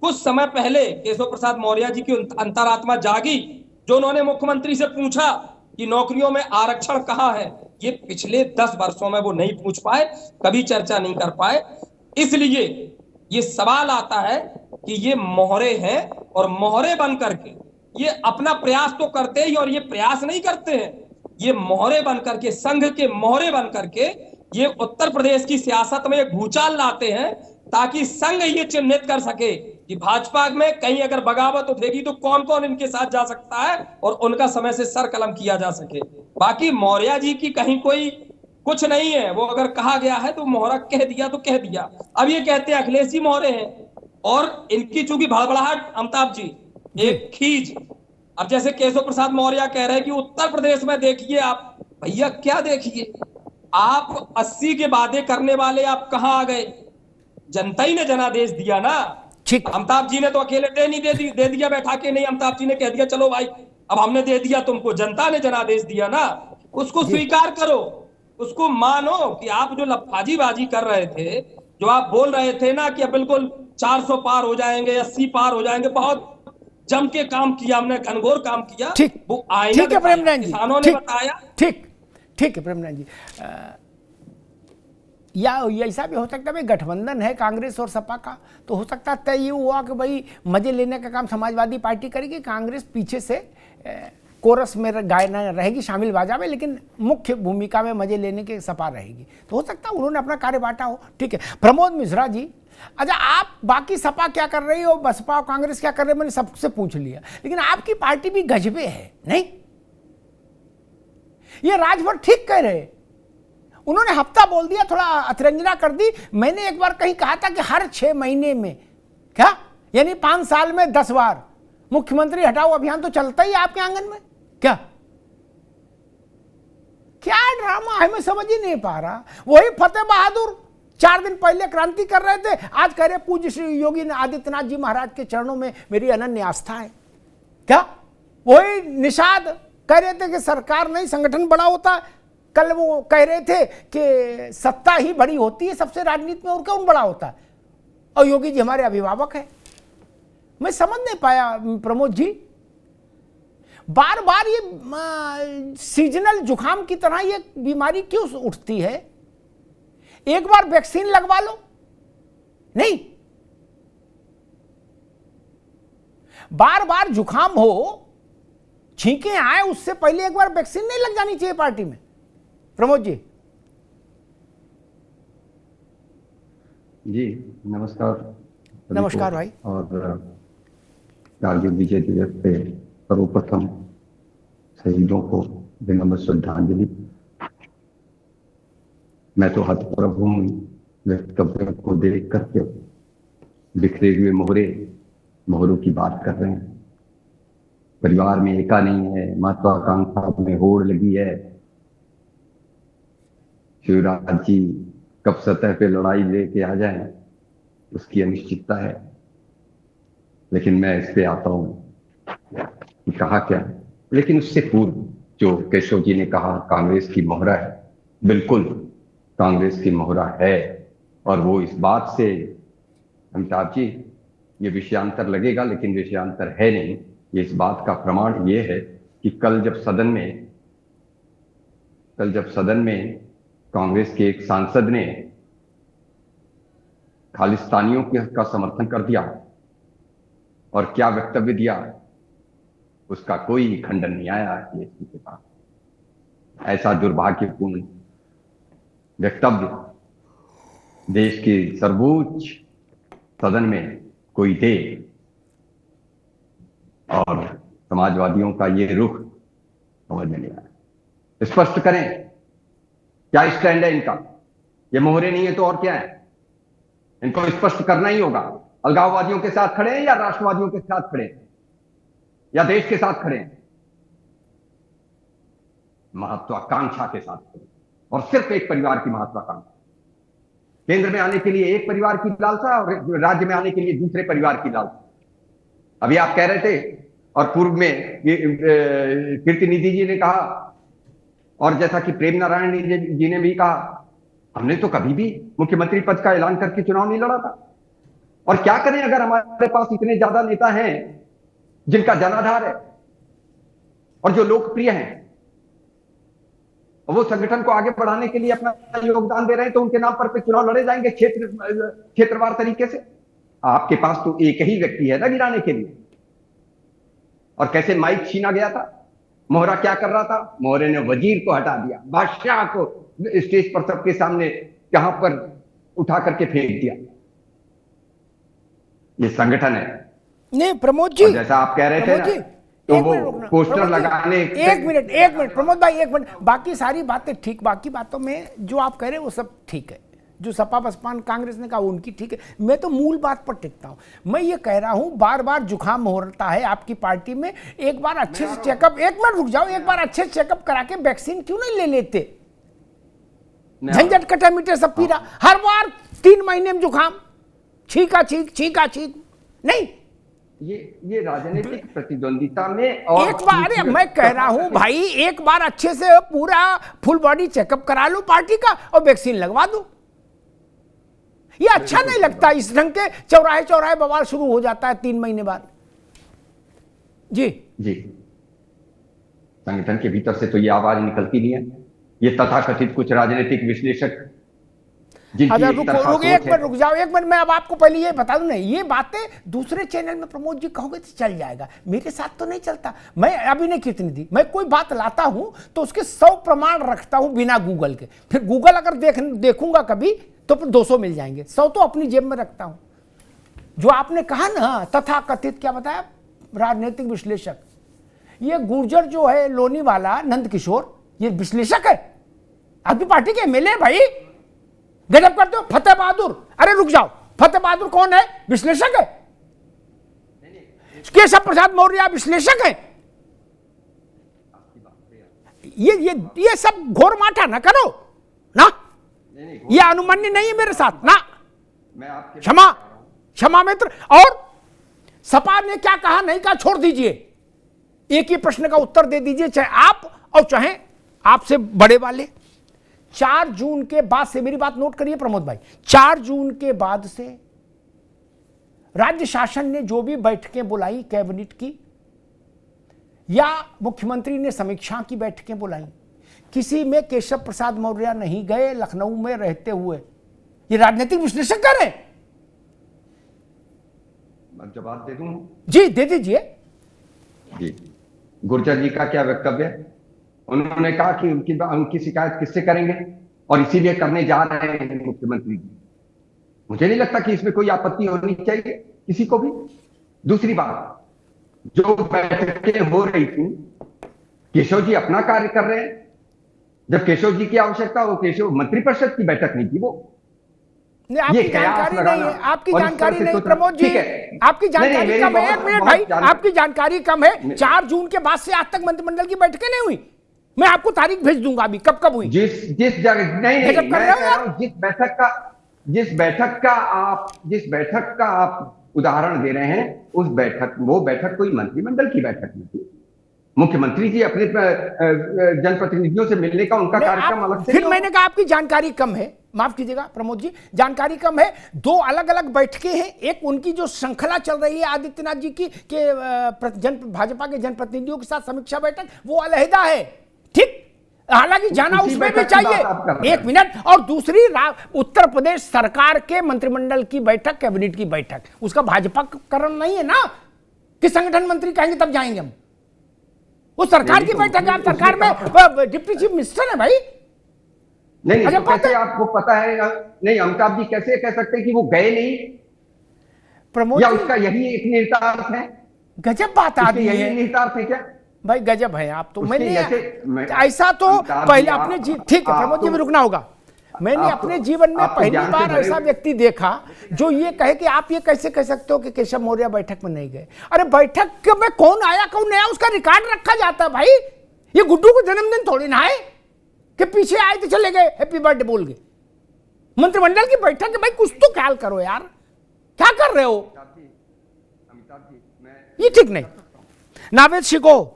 कुछ समय पहले केशव प्रसाद मौर्य जी की अंतरात्मा जागी, जो उन्होंने मुख्यमंत्री से पूछा कि नौकरियों में आरक्षण कहां है। ये पिछले 10 वर्षों में वो नहीं पूछ पाए, कभी चर्चा नहीं कर पाए। इसलिए ये सवाल आता है कि ये मोहरे हैं और मोहरे बन करके ये अपना प्रयास तो करते हैं, और ये प्रयास नहीं करते हैं, ये मोहरे बन करके, संघ के मोहरे बन करके ये उत्तर प्रदेश की सियासत में एक भूचाल लाते हैं, ताकि संघ ये चिन्हित कर सके कि भाजपा में कहीं अगर बगावत उठेगी तो कौन कौन इनके साथ जा सकता है और उनका समय से सर कलम किया जा सके। बाकी मौर्य जी की कहीं कोई कुछ नहीं है, वो अगर कहा गया है तो मोहरा कह दिया तो कह दिया। अब ये कहते हैं अखिलेश जी मोहरे हैं, और इनकी चूंकि भड़बड़ाहट अमिताभ जी एक खींच, अब जैसे केशव प्रसाद मौर्य कह रहे हैं कि उत्तर प्रदेश में देखिए आप, भैया क्या देखिए, आप 80 के वादे करने वाले आप कहां आ गए? जनता ही ने जनादेश दिया ना। अमिताभ जी ने तो अकेले दे दिया बैठा के नहीं, अमिताभ जी ने कह दिया चलो भाई अब हमने दे दिया तुमको, जनता ने जनादेश दिया ना। उसको स्वीकार करो, उसको मानो कि आप जो लफाजीबाजी कर रहे थे, जो आप बोल रहे थे ना कि अब बिल्कुल 400 पार हो जाएंगे, 80 पार हो जाएंगे, बहुत जम के काम किया हमने, घनघोर काम किया। ठीक, वो आईना ठीक है प्रेम नारायण जी, किसानों ने बताया। ठीक है प्रेम नारायण जी। या ऐसा भी हो सकता है भाई गठबंधन है कांग्रेस और सपा का, तो हो सकता है तय ये हुआ कि भाई मजे लेने का काम समाजवादी पार्टी करेगी, कांग्रेस पीछे से कोरस में गायना रहेगी, शामिल बाजा में, लेकिन मुख्य भूमिका में मजे लेने के सपा रहेगी। तो हो सकता है उन्होंने अपना कार्य बांटा हो। ठीक है प्रमोद मिश्रा जी, अच्छा आप बाकी सपा क्या कर रही हो, बसपा और कांग्रेस क्या कर रहे हैं, मैंने सबसे पूछ लिया, लेकिन आपकी पार्टी भी गजबे है नहीं? ये राजभर ठीक कह रहे। उन्होंने हफ्ता बोल दिया, थोड़ा अतिरंजना कर दी। मैंने एक बार कहीं कहा था कि हर 6 महीने में, क्या यानी 5 साल में 10 बार मुख्यमंत्री हटाओ अभियान तो चलता ही आपके आंगन में। क्या क्या ड्रामा है, मैं समझ ही नहीं पा रहा। वही फतेह बहादुर 4 दिन पहले क्रांति कर रहे थे, आज कह रहे पूज्य श्री योगी आदित्यनाथ जी महाराज के चरणों में मेरी अनन्य आस्था है। क्या वही निषाद कह रहे थे कि सरकार नहीं संगठन बड़ा होता है। कल वो कह रहे थे कि सत्ता ही बड़ी होती है सबसे राजनीति में, और कौन बड़ा होता है, और योगी जी हमारे अभिभावक है। मैं समझ नहीं पाया प्रमोद जी, बार बार ये सीजनल जुकाम की तरह ये बीमारी क्यों उठती है? एक बार वैक्सीन लगवा लो, नहीं बार बार जुकाम हो, छींके आए, उससे पहले एक बार वैक्सीन नहीं लग जानी चाहिए पार्टी में? प्रमोद जी। जी नमस्कार। नमस्कार भाई। और कारगिल विजय दिवस पे सर्वप्रथम शहीदों को विनम्र श्रद्धांजलि। मैं तो हतप्रभ हूं वक्तव्य को देख करके। बिखरे हुए मोहरों की बात कर रहे हैं। परिवार में एका नहीं है, महत्वाकांक्षा में होड़ लगी है। शिवराज जी कब सतह पे लड़ाई लेके आ जाएं, उसकी अनिश्चितता है। लेकिन मैं इस पे आता हूं कि कहा क्या, लेकिन उससे पूर्व जो केशव जी ने कहा कांग्रेस की मोहरा है, बिल्कुल कांग्रेस की मोहरा है। और वो इस बात से, अमिताभ जी ये विषयांतर लगेगा लेकिन विषयांतर है नहीं, ये इस बात का प्रमाण ये है कि कल जब सदन में कांग्रेस के एक सांसद ने खालिस्तानियों का समर्थन कर दिया और क्या वक्तव्य दिया, उसका कोई खंडन नहीं आया केसरी के पास। ऐसा दुर्भाग्यपूर्ण वक्तव्य देश के सर्वोच्च सदन में कोई दे, और समाजवादियों का ये रुख समझ में नहीं आया। स्पष्ट करें क्या स्टैंड है इनका। ये मोहरे नहीं है तो और क्या है, इनको स्पष्ट करना ही होगा। अलगाववादियों के साथ खड़े हैं या राष्ट्रवादियों के साथ खड़े हैं या देश के साथ खड़े हैं? महत्वाकांक्षा के साथ खड़े, और सिर्फ एक परिवार की महत्वाकांक्षा। केंद्र में आने के लिए एक परिवार की लालसा और राज्य में आने के लिए दूसरे परिवार की लालसा। अभी आप कह रहे थे, और पूर्व में कीर्ति निधि जी ने कहा, और जैसा कि प्रेम नारायण जी ने भी कहा, हमने तो कभी भी मुख्यमंत्री पद का ऐलान करके चुनाव नहीं लड़ा था। और क्या करें अगर हमारे पास इतने ज्यादा नेता हैं जिनका जनाधार है और जो लोकप्रिय हैं, और वो संगठन को आगे बढ़ाने के लिए अपना योगदान दे रहे हैं, तो उनके नाम पर चुनाव लड़े जाएंगे क्षेत्रवार तरीके से। आपके पास तो एक ही व्यक्ति है ना गिराने के लिए। और कैसे माइक छीना गया था, मोहरा क्या कर रहा था, मोहरे ने वजीर को हटा दिया, बादशाह को स्टेज पर सबके सामने कहां पर उठा करके फेंक दिया। ये संगठन है। नहीं प्रमोद जी, जैसा आप कह रहे थे ना, तो वो पोस्टर लगाने। एक मिनट प्रमोद भाई, एक मिनट। बाकी सारी बातें ठीक, बाकी बातों में जो आप कह रहे हैं वो सब ठीक है। जो सपा बसपा कांग्रेस ने कहा उनकी ठीक है। मैं तो मूल बात पर टिकता हूं। मैं ये कह रहा हूं बार बार जुकाम होता है आपकी पार्टी में, एक बार अच्छे से चेकअप, एक मिनट रुक जाओ, एक बार अच्छे से चेकअप करा के वैक्सीन क्यों नहीं ले लेते? झंझट कटा मीटर सब पी रहा, हर बार 3 महीने में जुकाम, छींका छींक नहीं। ये राजनीतिक प्रतिद्वंदिता में, और एक बार, अरे मैं कह रहा हूं भाई, एक बार अच्छे से पूरा फुल बॉडी चेकअप करा लो पार्टी का और वैक्सीन लगवा दो। ये अच्छा नहीं लगता, इस ढंग के चौराहे बवाल शुरू हो जाता है 3 महीने बाद। जी संगठन के भीतर से तो ये आवाज निकलती नहीं है। ये तथाकथित कुछ राजनीतिक विश्लेषक, अगर रुक जाओ एक मिनट, मैं अब आपको पहले ये बता दूं, नहीं ये बातें दूसरे चैनल में प्रमोद जी कहोगे तो चल जाएगा, मेरे साथ तो नहीं चलता। मैं अभी नहीं कितनी दी, मैं कोई बात लाता हूं तो उसके 100 प्रमाण रखता हूं बिना गूगल के। फिर गूगल अगर देखूंगा कभी तो फिर 200 मिल जाएंगे, 100 तो अपनी जेब में रखता हूं। जो आपने कहा ना तथाकथित, क्या बताया, राजनीतिक विश्लेषक, ये गुर्जर जो है लोनी वाला नंद किशोर, ये विश्लेषक है? आपकी पार्टी के एमएलए भाई, गजब करते हो। फतेह बहादुर, अरे रुक जाओ, फतेह बहादुर कौन है? विश्लेषक है। केशव प्रसाद मौर्य विश्लेषक है। ये सब घोर माठा ना करो ना, ये अनुमान्य नहीं है मेरे साथ ना। क्षमा मित्र। और सपा ने क्या कहा नहीं कहा छोड़ दीजिए, एक ही प्रश्न का उत्तर दे दीजिए, चाहे आप और चाहे आपसे बड़े वाले। 4 जून के बाद से, मेरी बात नोट करिए प्रमोद भाई, 4 जून के बाद से राज्य शासन ने जो भी बैठकें बुलाई कैबिनेट की या मुख्यमंत्री ने समीक्षा की बैठकें बुलाई, किसी में केशव प्रसाद मौर्य नहीं गए लखनऊ में रहते हुए। ये राजनीतिक विश्लेषक कर रहे हैं। जवाब दे दूं? जी दे दीजिए। जी, गुर्जर जी का क्या वक्तव्य है? उन्होंने कहा कि उनकी शिकायत किससे करेंगे और इसीलिए करने जा रहे हैं मुख्यमंत्री जी। मुझे नहीं लगता कि इसमें कोई आपत्ति होनी चाहिए किसी को भी। दूसरी बात, जो बैठकें हो रही थी, केशव जी अपना कार्य कर रहे हैं। जब केशव जी की आवश्यकता हो, केशव मंत्रिपरिषद की बैठक नहीं थी वो। नहीं, आपकी जानकारी नहीं है, आपकी जानकारी नहीं प्रमोद जी, आपकी जानकारी कम है। 1 मिनट भाई, आपकी जानकारी कम है। 4 जून के बाद से आज तक मंत्रिमंडल की बैठकें नहीं हुई। मैं आपको तारीख भेज दूंगा अभी, कब हुई। जिस जगह नहीं, मैं कह रहा हूं जिस बैठक का आप उदाहरण दे रहे हैं, वो बैठक कोई मंत्रिमंडल की बैठक नहीं थी। मुख्यमंत्री जी अपने जनप्रतिनिधियों से मिलने का उनका कार्यक्रम अलग से। फिर मैंने कहा आपकी जानकारी कम है, माफ कीजिएगा प्रमोद जी, जानकारी कम है। 2 अलग अलग बैठकें हैं। एक उनकी जो श्रृंखला चल रही है आदित्यनाथ जी की भाजपा के जनप्रतिनिधियों के साथ समीक्षा बैठक, वो अलहदा है, ठीक। हालांकि जाना उसमें भी चाहिए। 1 मिनट। और दूसरी उत्तर प्रदेश सरकार के मंत्रिमंडल की बैठक, कैबिनेट की बैठक, उसका भाजपा करण नहीं है ना कि संगठन मंत्री कहेंगे तब जाएंगे हम। वो सरकार की बैठक है, आप सरकार में डिप्टी चीफ मिनिस्टर है भाई। नहीं, तो कैसे आपको पता है? नहीं, अमिताभ जी कैसे कह सकते हैं कि वो गए नहीं? प्रमोद, या उसका यही एक निहितार्थ है? गजब बात आ रही है। यही निहितार्थ है क्या भाई? गजब है आप तो। मैंने ऐसा तो पहले अपने ठीक है प्रमोद जी, भी रुकना होगा। मैंने अपने जीवन में पहली बार ऐसा व्यक्ति देखा जो ये कहे कि आप ये कैसे कह सकते हो कि केशव मौर्य बैठक में नहीं गए। अरे बैठक में कौन आया कौन नहीं आया उसका रिकॉर्ड रखा जाता है भाई। ये गुड्डू को जन्मदिन थोड़ी ना है कि पीछे आए तो चले गए हैप्पी बर्थडे बोल के। मंत्रिमंडल की बैठक है भाई, कुछ तो ख्याल करो यार, क्या कर रहे हो? ये ठीक नहीं। नावेद शिको,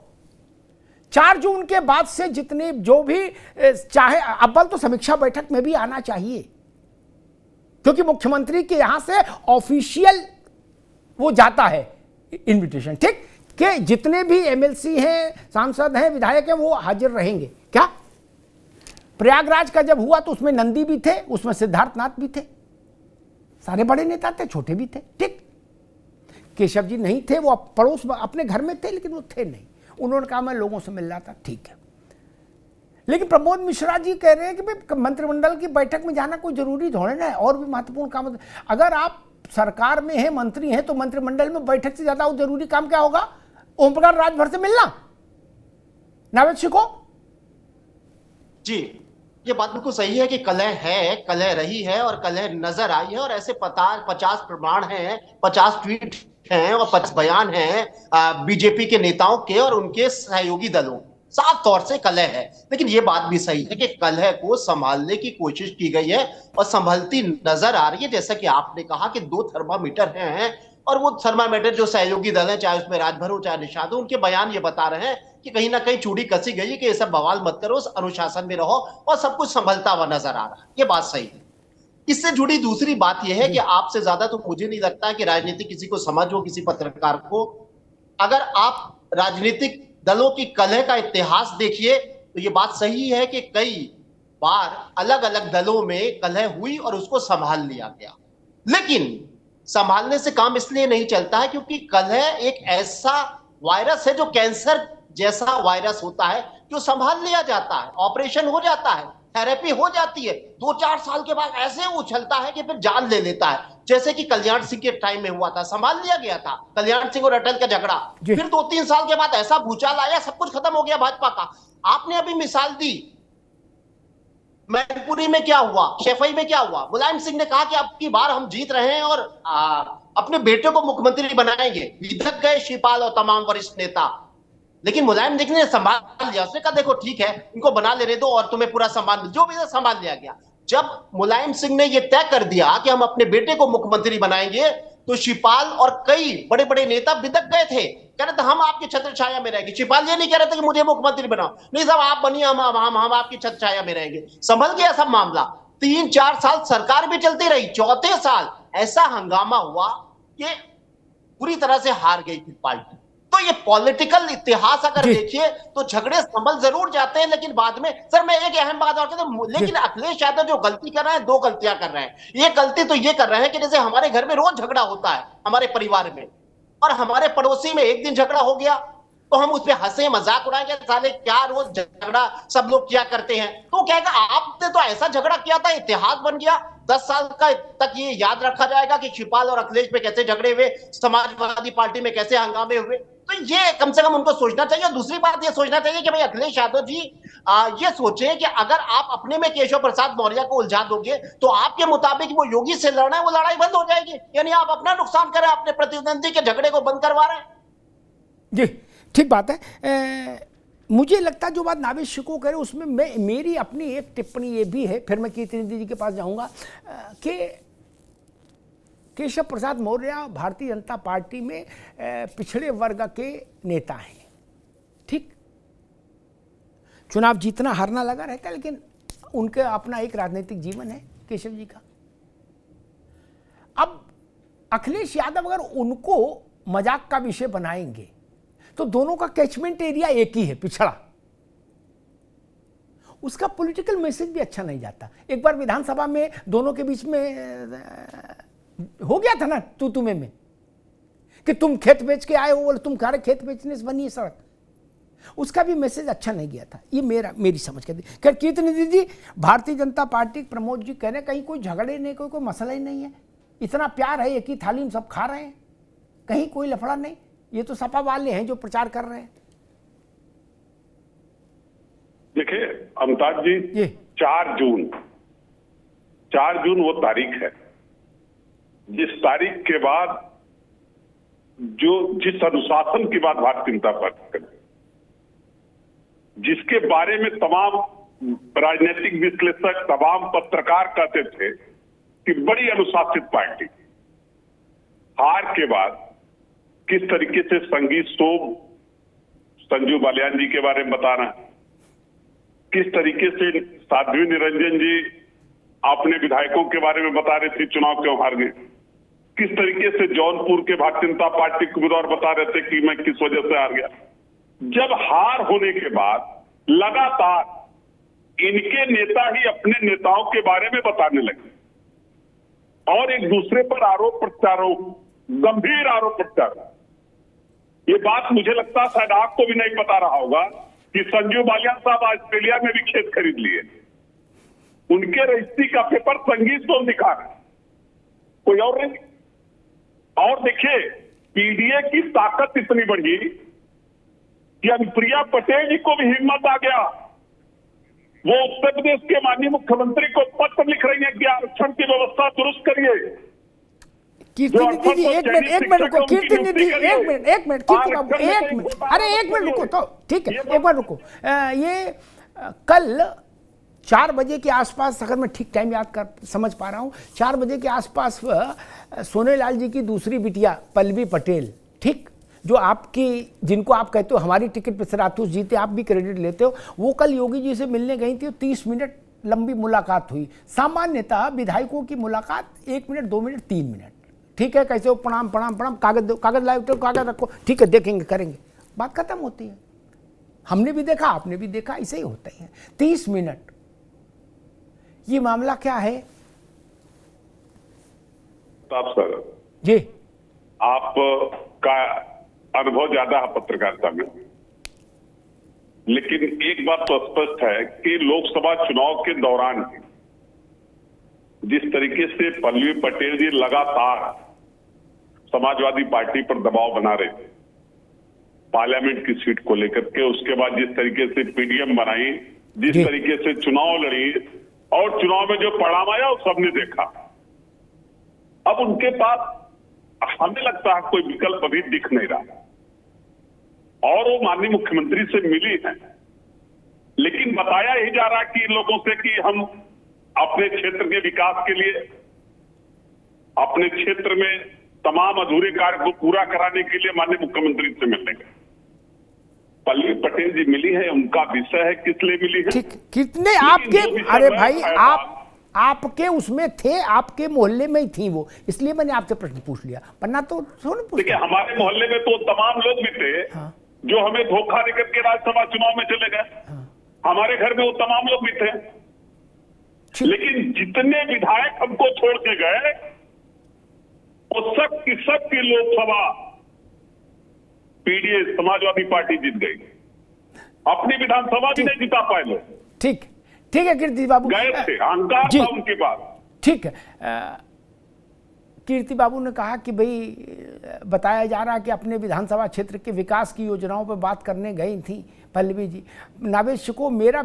4 जून के बाद से जितने जो भी चाहे, अव्वल तो समीक्षा बैठक में भी आना चाहिए, क्योंकि मुख्यमंत्री के यहां से ऑफिशियल वो जाता है इनविटेशन, ठीक, कि जितने भी एमएलसी हैं, सांसद हैं, विधायक हैं, वो हाजिर रहेंगे। क्या प्रयागराज का जब हुआ तो उसमें नंदी भी थे, उसमें सिद्धार्थनाथ भी थे, सारे बड़े नेता थे, छोटे भी थे, ठीक। केशव जी नहीं थे, वो पड़ोस अपने घर में थे, लेकिन वो थे नहीं। उन्होंने कहा मैं लोगों से मिल रहा था, ठीक है। लेकिन प्रमोद मिश्रा जी कह रहे हैं कि भाई मंत्रिमंडल की बैठक में जाना कोई जरूरी थोड़ा ना है, और भी महत्वपूर्ण काम। अगर आप सरकार में हैं, मंत्री हैं, तो मंत्रिमंडल में बैठक से ज्यादा जरूरी काम क्या होगा? ओम प्रकाश राजभर से मिलना। नावेद शिको जी, ये बात बिल्कुल सही है कि कलह है, कलह रही है और कलह नजर आई है, और ऐसे 50 प्रमाण हैं, 50 ट्वीट हैं और 50 बयान हैं बीजेपी के नेताओं के और उनके सहयोगी दलों। साफ तौर से कलह है। लेकिन ये बात भी सही है कि कलह को संभालने की कोशिश की गई है और संभलती नजर आ रही है। जैसा कि आपने कहा कि 2 थर्मामीटर हैं, और वो थर्मामीटर जो सहयोगी दल है, चाहे उसमें राजभर हो चाहे निषाद हो, उनके बयान ये बता रहे हैं कि कहीं ना कहीं चूड़ी कसी गई है कि ये सब बवाल मत करो, अनुशासन में रहो, और सब कुछ संभलता हुआ नजर आ रहा है। ये बात सही है। इससे जुड़ी दूसरी बात यह है कि आपसे ज्यादा तो मुझे नहीं लगता कि राजनीति किसी को समझ हो, किसी पत्रकार को। अगर आप राजनीतिक दलों की कलह का इतिहास देखिए तो ये बात सही है कि कई बार अलग अलग दलों में कलह हुई और उसको संभाल लिया गया। लेकिन संभालने से काम इसलिए नहीं चलता है क्योंकि कलह एक ऐसा वायरस है जो कैंसर जैसा वायरस होता है, जो संभाल लिया जाता है, ऑपरेशन हो जाता है, थेरेपी हो जाती है, 2-4 साल के बाद ऐसे उछलता है कि फिर जान ले लेता है। जैसे कि कल्याण सिंह के टाइम में हुआ था, संभाल लिया गया था कल्याण सिंह और अटल का झगड़ा। फिर 2-3 साल के बाद ऐसा भूचाल आया, सब कुछ खत्म हो गया भाजपा का। आपने अभी मिसाल दी, मैनपुरी में क्या हुआ, शेफई में क्या हुआ। मुलायम सिंह ने कहा कि अब की बार हम जीत रहे हैं और अपने बेटे को मुख्यमंत्री बनाएंगे। विधक गए शिवपाल और तमाम वरिष्ठ नेता, लेकिन मुलायम सिंह ने संभाल लिया। उसने कहा देखो ठीक है, इनको बना लेने दो और तुम्हें पूरा सम्मान, जो भी संभाल लिया गया। जब मुलायम सिंह ने यह तय कर दिया कि हम अपने बेटे को मुख्यमंत्री बनाएंगे, तो शिवपाल और कई बड़े बड़े नेता बिदक गए थे, कह रहे थे हम आपकी छत्र छाया में रहेंगे। शिवपाल ये नहीं कह रहे थे कि मुझे मुख्यमंत्री बनाओ, नहीं साहब आप बनिए, हम आपकी छत्र छाया में रहेंगे। संभल गया सब मामला। 3-4 साल सरकार भी चलती रही, चौथे साल ऐसा हंगामा हुआ कि पूरी तरह से हार गई थी पार्टी। तो ये पॉलिटिकल इतिहास अगर देखिए तो झगड़े संभल जरूर जाते हैं, लेकिन बाद में सर मैं एक अहम बात और कहता हूं, लेकिन अखिलेश यादव जो गलती कर रहे हैं, 2 गलतियां कर रहे हैं। एक गलती तो ये कर रहे हैं कि जैसे हमारे घर में रोज झगड़ा होता है, हमारे परिवार में, और हमारे पड़ोसी में एक दिन झगड़ा हो गया तो हम उस पर हंसे मजाक उड़ाएंगे, साले क्या रोज झगड़ा सब लोग क्या करते हैं। तो कहेगा आपने तो ऐसा झगड़ा किया था, इतिहास बन गया, 10 साल का तक ये याद रखा जाएगा कि शिवपाल और अखिलेश पे कैसे झगड़े हुए, समाजवादी पार्टी में कैसे हंगामे हुए। तो ये कम से कम उनको सोचना चाहिए। और दूसरी बात ये सोचना चाहिए कि भाई अखिलेश यादव जी ये सोचे कि अगर आप अपने में केशव प्रसाद मौर्य को उलझा दोगे तो आपके मुताबिक वो योगी से लड़ना है, वो लड़ाई बंद हो जाएगी। यानी आप अपना नुकसान कर रहे हैं, अपने प्रतिद्वंदी के झगड़े को बंद करवा रहे हैं। जी ठीक बात है। मुझे लगता है जो बात नावेद शिको कह रहे उसमें मेरी अपनी एक टिप्पणी ये भी है, फिर मैं कीर्ति जी के पास जाऊंगा, कि केशव प्रसाद मौर्य भारतीय जनता पार्टी में पिछड़े वर्ग के नेता हैं। ठीक, चुनाव जीतना हारना लगा रहता है, लेकिन उनका अपना एक राजनीतिक जीवन है केशव जी का। अब अखिलेश यादव अगर उनको मजाक का विषय बनाएंगे तो दोनों का कैचमेंट एरिया एक ही है, पिछड़ा, उसका पॉलिटिकल मैसेज भी अच्छा नहीं जाता। एक बार विधानसभा में दोनों के बीच में हो गया था ना तू में कि तुम खेत बेच के आए हो, बोले तुम खारे खेत बेचने से बनी है सड़क, उसका भी मैसेज अच्छा नहीं गया था। ये मेरी समझ के खैर कीर्ति जी, भारतीय जनता पार्टी प्रमोद जी कह रहे हैं कहीं कोई झगड़े नहीं, कोई मसला ही नहीं है, इतना प्यार है, एक ही थाली में सब खा रहे हैं, कहीं कोई लफड़ा नहीं। ये तो सपा वाले हैं जो प्रचार कर रहे हैं। देखिए अमिताभ जी, 4 जून वो तारीख है जिस तारीख के बाद जिस अनुशासन की बात भारतीय जनता पार्टी करती, जिसके बारे में तमाम राजनीतिक विश्लेषक, तमाम पत्रकार कहते थे कि बड़ी अनुशासित पार्टी, हार के बाद किस तरीके से संगीत शोभ संजू बालियान जी के बारे में बता रहे हैं, किस तरीके से साध्वी निरंजन जी अपने विधायकों के बारे में बता रहे थे चुनाव क्यों हार गए, किस तरीके से जौनपुर के भारतीय जनता पार्टी के उम्मीदवार बता रहे थे कि मैं किस वजह से हार गया। जब हार होने के बाद लगातार इनके नेता ही अपने नेताओं के बारे में बताने लगे और एक दूसरे पर आरोप प्रत्यारोप, गंभीर आरोप प्रत्यारोप। ये बात मुझे लगता है शायद आपको भी नहीं पता रहा होगा कि संजू बालियान साहब ऑस्ट्रेलिया में भी खेत खरीद लिए, उनके रजिस्ट्री का पेपर संगीत शोभ दिखा रहे, कोई और नहीं। और देखिए पीडीए की ताकत इतनी बढ़ी कि अनुप्रिया पटेल जी को भी हिम्मत आ गया, वो उत्तर प्रदेश के माननीय मुख्यमंत्री को पत्र लिख रही है कि आरक्षण की व्यवस्था दुरुस्त करिए। कीर्ति जी एक मिनट रुको, कीर्ति जी एक मिनट अरे एक मिनट रुको तो ठीक है, एक बार रुको। ये कल 4 बजे के आसपास, अगर मैं ठीक टाइम याद कर समझ पा रहा हूँ, 4 बजे के आसपास सोनेलाल जी की दूसरी बिटिया पल्लवी पटेल, ठीक, जो आपकी, जिनको आप कहते हो हमारी टिकट पे सरातुस जीते, आप भी क्रेडिट लेते हो, वो कल योगी जी से मिलने गई थी। 30 मिनट लंबी मुलाकात हुई। सामान्यतः विधायकों की मुलाकात 1 मिनट, 2 मिनट, 3 मिनट, ठीक है, कैसे हो, प्रणाम प्रणाम प्रणाम, कागज दो, कागज लाए तो कागज रखो, ठीक है, देखेंगे करेंगे, बात खत्म होती है। हमने भी देखा, आपने भी देखा, ऐसे ही होता है। 30 मिनट, ये मामला क्या है साहब? सर जी, आपका अनुभव ज्यादा है पत्रकारिता में, लेकिन एक बात तो स्पष्ट है कि लोकसभा चुनाव के दौरान जिस तरीके से पल्लवी पटेल जी लगातार समाजवादी पार्टी पर दबाव बना रहे थे पार्लियामेंट की सीट को लेकर के, उसके बाद जिस तरीके से पीडीएम बनाई, जिस तरीके से चुनाव लड़ी और चुनाव में जो परिणाम आया वो सबने देखा। अब उनके पास हमें लगता है कोई विकल्प अभी दिख नहीं रहा और वो माननीय मुख्यमंत्री से मिली है, लेकिन बताया ही जा रहा कि इन लोगों से कि हम अपने क्षेत्र के विकास के लिए, अपने क्षेत्र में तमाम अधूरे कार्य को पूरा कराने के लिए माननीय मुख्यमंत्री से मिलने गए। पल्लवी पटेल जी मिली है, उनका विषय है किस लिए मिली है। ठीक, कितने आपके, अरे भाई आपके उसमें थे, आपके मोहल्ले में ही थी वो, इसलिए मैंने आपसे प्रश्न पूछ लिया, वरना तो देखिए हमारे मोहल्ले में तो तमाम लोग भी थे जो हमें धोखा देकर के राज्यसभा चुनाव में चले गए। हमारे घर में वो तमाम लोग भी थे, लेकिन जितने विधायक हमको छोड़ के गए वो सब की लोकसभा पीडीए समाजवादी पार्टी जीत गई, अपनी विधानसभा भी नहीं जिता पाए लोग। ठीक है कीर्ति बाबू, गए थे, अहंकार था उनके पास। ठीक है, कीर्ति बाबू ने कहा कि भाई बताया जा रहा कि अपने विधानसभा क्षेत्र के विकास की योजनाओं पर बात करने गई थी पल्लवी जी। नावेश को मेरा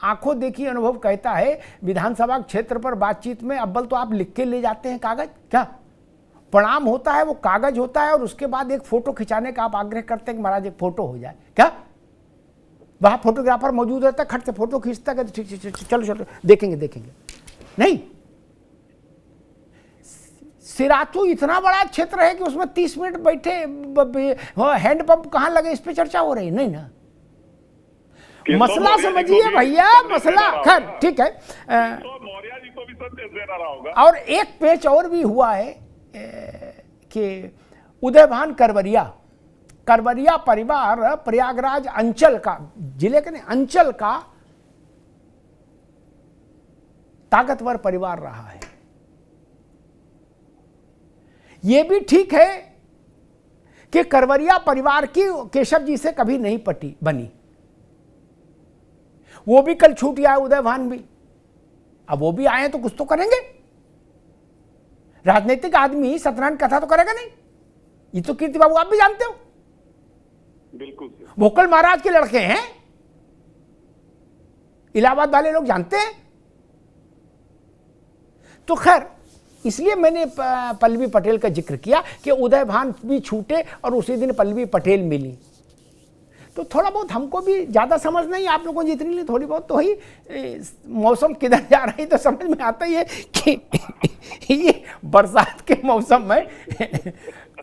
आंखों देखी अनुभव कहता है विधानसभा क्षेत्र पर बातचीत में अव्वल तो आप लिख के ले जाते हैं कागज, क्या प्रणाम होता है वो कागज होता है, और उसके बाद एक फोटो खिंचाने का आप आग्रह करते हैं कि महाराज एक फोटो हो जाए, क्या वहां फोटोग्राफर मौजूद रहता है, खट से फोटो खींचता है, ठीक चलो देखेंगे नहीं। सिराथू इतना बड़ा क्षेत्र है कि उसमें 30 मिनट बैठे हैंडपंप कहां लगे इस पे चर्चा हो रही नहीं ना। मसला समझिए भैया, मसला खैर ठीक है। मौर्य जी को भी संदेश देना रहा होगा। और एक पेच और भी हुआ है कि उदयभान करवरिया परिवार प्रयागराज अंचल का, जिले के नहीं अंचल का ताकतवर परिवार रहा है। यह भी ठीक है कि करवरिया परिवार की केशव जी से कभी नहीं बनी, वो भी कल छूट आए, उदयभान भी, अब वो भी आए तो कुछ तो करेंगे। राजनीतिक आदमी सत्यनारायण कथा तो करेगा नहीं, ये तो कीर्ति बाबू आप भी जानते हो। बिल्कुल भोकल महाराज के लड़के हैं, इलाहाबाद वाले लोग जानते हैं। तो खैर इसलिए मैंने पल्लवी पटेल का जिक्र किया कि उदयभान भी छूटे और उसी दिन पल्लवी पटेल मिली, तो थोड़ा बहुत हमको भी ज़्यादा समझ नहीं, आप लोगों को जितनी ली थोड़ी बहुत तो ही मौसम किधर जा रही तो समझ में आता ही है कि ये बरसात के मौसम में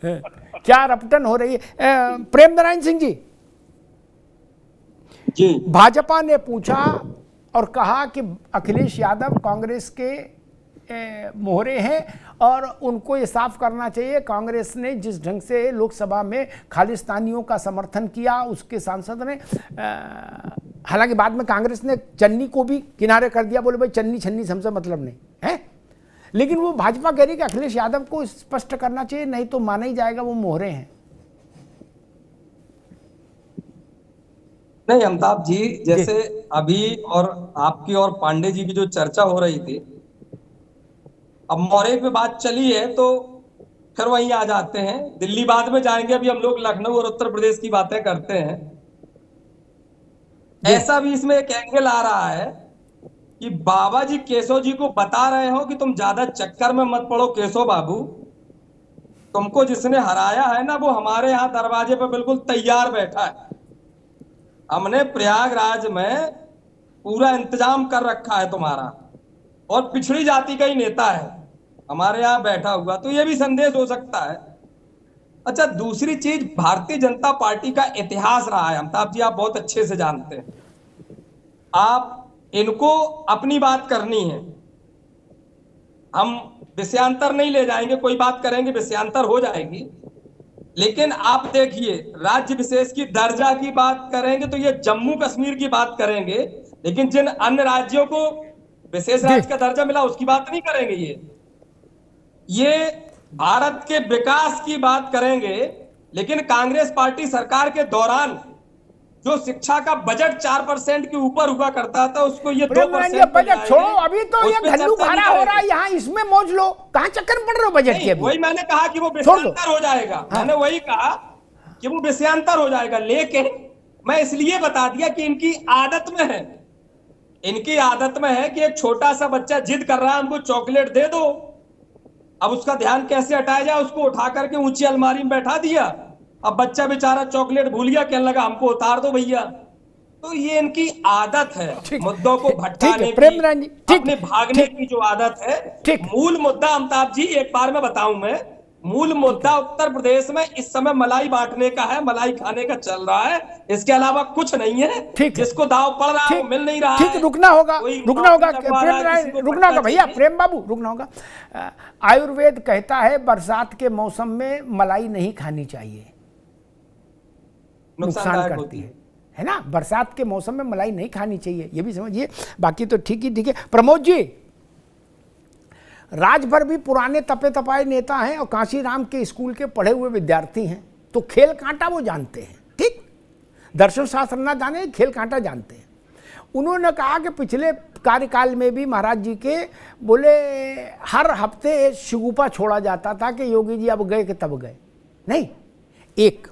क्या रपटन हो रही है। प्रेम नारायण सिंह जी, भाजपा ने पूछा और कहा कि अखिलेश यादव कांग्रेस के मोहरे हैं और उनको ये साफ करना चाहिए, कांग्रेस ने जिस ढंग से लोकसभा में खालिस्तानियों का समर्थन किया उसके सांसद ने, हालांकि बाद में कांग्रेस ने चन्नी को भी किनारे कर दिया, बोले भाई चन्नी छन्नी हमसे मतलब नहीं है, लेकिन वो भाजपा कह रही कि अखिलेश यादव को स्पष्ट करना चाहिए, नहीं तो माना ही जाएगा वो मोहरे हैं। नहीं अमिताभ जी, जैसे अभी और आपकी और पांडे जी की जो चर्चा हो रही थी, अब मोहरे पे बात चली है तो फिर वहीं आ जाते हैं, दिल्ली बाद में जाएंगे, अभी हम लोग लखनऊ और उत्तर प्रदेश की बातें करते हैं। ऐसा भी इसमें एक एंगल आ रहा है कि बाबा जी केशव जी को बता रहे हो कि तुम ज्यादा चक्कर में मत पड़ो केशव बाबू, तुमको जिसने हराया है ना वो हमारे यहाँ दरवाजे पे बिल्कुल तैयार बैठा है, हमने प्रयागराज में पूरा इंतजाम कर रखा है तुम्हारा, और पिछड़ी जाति का ही नेता है हमारे यहाँ बैठा हुआ, तो ये भी संदेश हो सकता है। अच्छा, दूसरी चीज, भारतीय जनता पार्टी का इतिहास रहा है अमिताभ जी, आप बहुत अच्छे से जानते हैं, आप इनको अपनी बात करनी है, हम विषयांतर नहीं ले जाएंगे, कोई बात करेंगे विषयांतर हो जाएगी, लेकिन आप देखिए राज्य विशेष की दर्जा की बात करेंगे तो ये जम्मू कश्मीर की बात करेंगे, लेकिन जिन अन्य राज्यों को विशेष राज्य का दर्जा मिला उसकी बात नहीं करेंगे। ये भारत के विकास की बात करेंगे, लेकिन कांग्रेस पार्टी सरकार के दौरान जो शिक्षा का बजट 4% के ऊपर हुआ करता था उसको ये 2% ये बजट छोड़ो, अभी तो ये घल्लू खारा हो रहा है यहाँ, इसमें मौज लो, कहाँ चक्कर में पड़ रहे हो बजट के? वही मैंने कहा कि वो विषयांतर हो जाएगा। मैंने वही कहा कि वो विषयांतर हो जाएगा, लेकिन मैं इसलिए बता दिया कि इनकी आदत में है, इनकी आदत में है कि एक छोटा सा बच्चा जिद कर रहा है हमको चॉकलेट दे दो, अब उसका ध्यान कैसे हटाया जाए, उसको उठा करके ऊंची अलमारी में बैठा दिया, अब बच्चा बेचारा चॉकलेट भूल गया, कहने लगा हमको उतार दो भैया। तो ये इनकी आदत है मुद्दों को भटकाने की, अपने भागने की जो आदत है। मूल मुद्दा अमिताभ जी एक बार में बताऊं मैं, मूल मुद्दा उत्तर प्रदेश में इस समय मलाई बांटने का है, मलाई खाने का चल रहा है, इसके अलावा कुछ नहीं है। जिसको दाव पड़ रहा है वो मिल नहीं रहा है। रुकना होगा रुकना होगा भैया, प्रेम बाबू रुकना होगा। आयुर्वेद कहता है बरसात के मौसम में मलाई नहीं खानी चाहिए, नुकसान करती है ना। बरसात के मौसम में मलाई नहीं खानी चाहिए, ये भी समझिए। बाकी तो ठीक ही ठीक है। प्रमोद जी, राजभर भी पुराने तपे तपाए नेता हैं और कांशीराम के स्कूल के पढ़े हुए विद्यार्थी हैं, तो खेल कांटा वो जानते हैं, ठीक, दर्शन शास्त्र ना जाने, खेल कांटा जानते हैं। उन्होंने कहा कि पिछले कार्यकाल में भी महाराज जी के बोले हर हफ्ते शिगुफा छोड़ा जाता था कि योगी जी अब गए कि तब गए नहीं। एक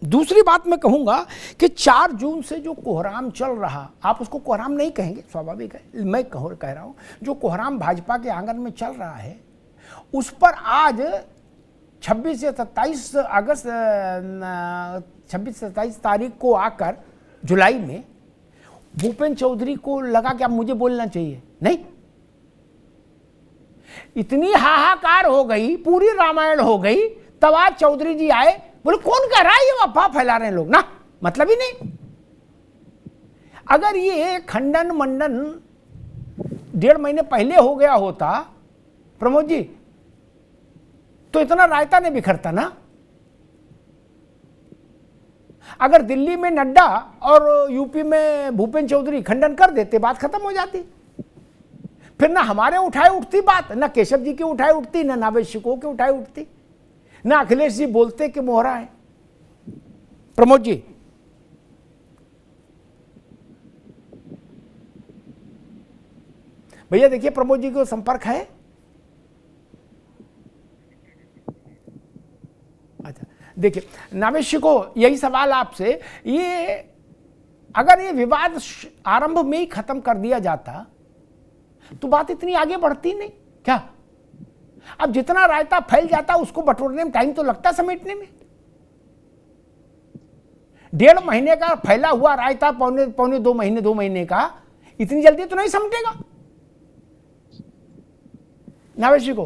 दूसरी बात मैं कहूँगा कि 4 जून से जो कोहराम चल रहा, आप उसको कोहराम नहीं कहेंगे, स्वाभाविक है, मैं कह रहा हूँ, जो कोहराम भाजपा के आंगन में चल रहा है, उस पर आज 26 से 27 अगस्त 26 से 27 तारीख को आकर जुलाई में भूपेंद्र चौधरी को लगा कि अब मुझे बोलना चाहिए, नहीं, इतनी हाहाकार हो गई, पूरी रामायण हो गई, तब आज चौधरी जी आए, बोले कौन कह रहा है ये अफवाह फैला रहे हैं लोग ना, मतलब ही नहीं। अगर ये खंडन मंडन 1.5 महीने पहले हो गया होता प्रमोद जी, तो इतना रायता नहीं बिखरता ना। अगर दिल्ली में नड्डा और यूपी में भूपेंद्र चौधरी खंडन कर देते, बात खत्म हो जाती, फिर ना हमारे उठाए उठती बात, ना केशव जी की उठाए उठती, ना नावेद शिकोह की उठाए उठती, ना अखिलेश जी बोलते कि मोहरा है। प्रमोद जी, भैया देखिए प्रमोद जी को संपर्क है? अच्छा देखिए नावेद शिकोह, यही सवाल आपसे, ये अगर ये विवाद आरंभ में ही खत्म कर दिया जाता तो बात इतनी आगे बढ़ती नहीं क्या? अब जितना रायता फैल जाता उसको बटोरने में टाइम तो लगता, समेटने में। 1.5 महीने का फैला हुआ रायता पौने 2 महीने का इतनी जल्दी तो नहीं समेटेगा नावेद जी को।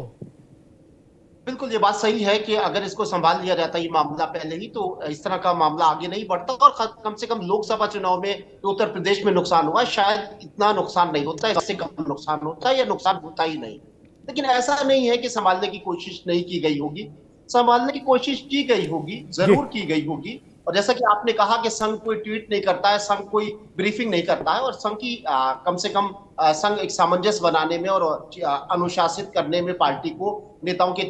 बिल्कुल ये बात सही है कि अगर इसको संभाल लिया जाता ये मामला पहले ही, तो इस तरह का मामला आगे नहीं बढ़ता, और कम से कम लोकसभा चुनाव में जो उत्तर प्रदेश में नुकसान हुआ शायद इतना नुकसान नहीं होता, इससे कम नुकसान होता है या नुकसान होता ही नहीं। लेकिन ऐसा नहीं है कि संभालने की कोशिश नहीं की गई होगी, संभालने की कोशिश की गई होगी, जरूर की गई होगी। और जैसा कि आपने कहा कि संघ कोई ट्वीट नहीं करता है, संघ कोई ब्रीफिंग नहीं करता है, और संघ की कम से कम संघ एक सामंजस्य बनाने में और अनुशासित करने में पार्टी को नेताओं के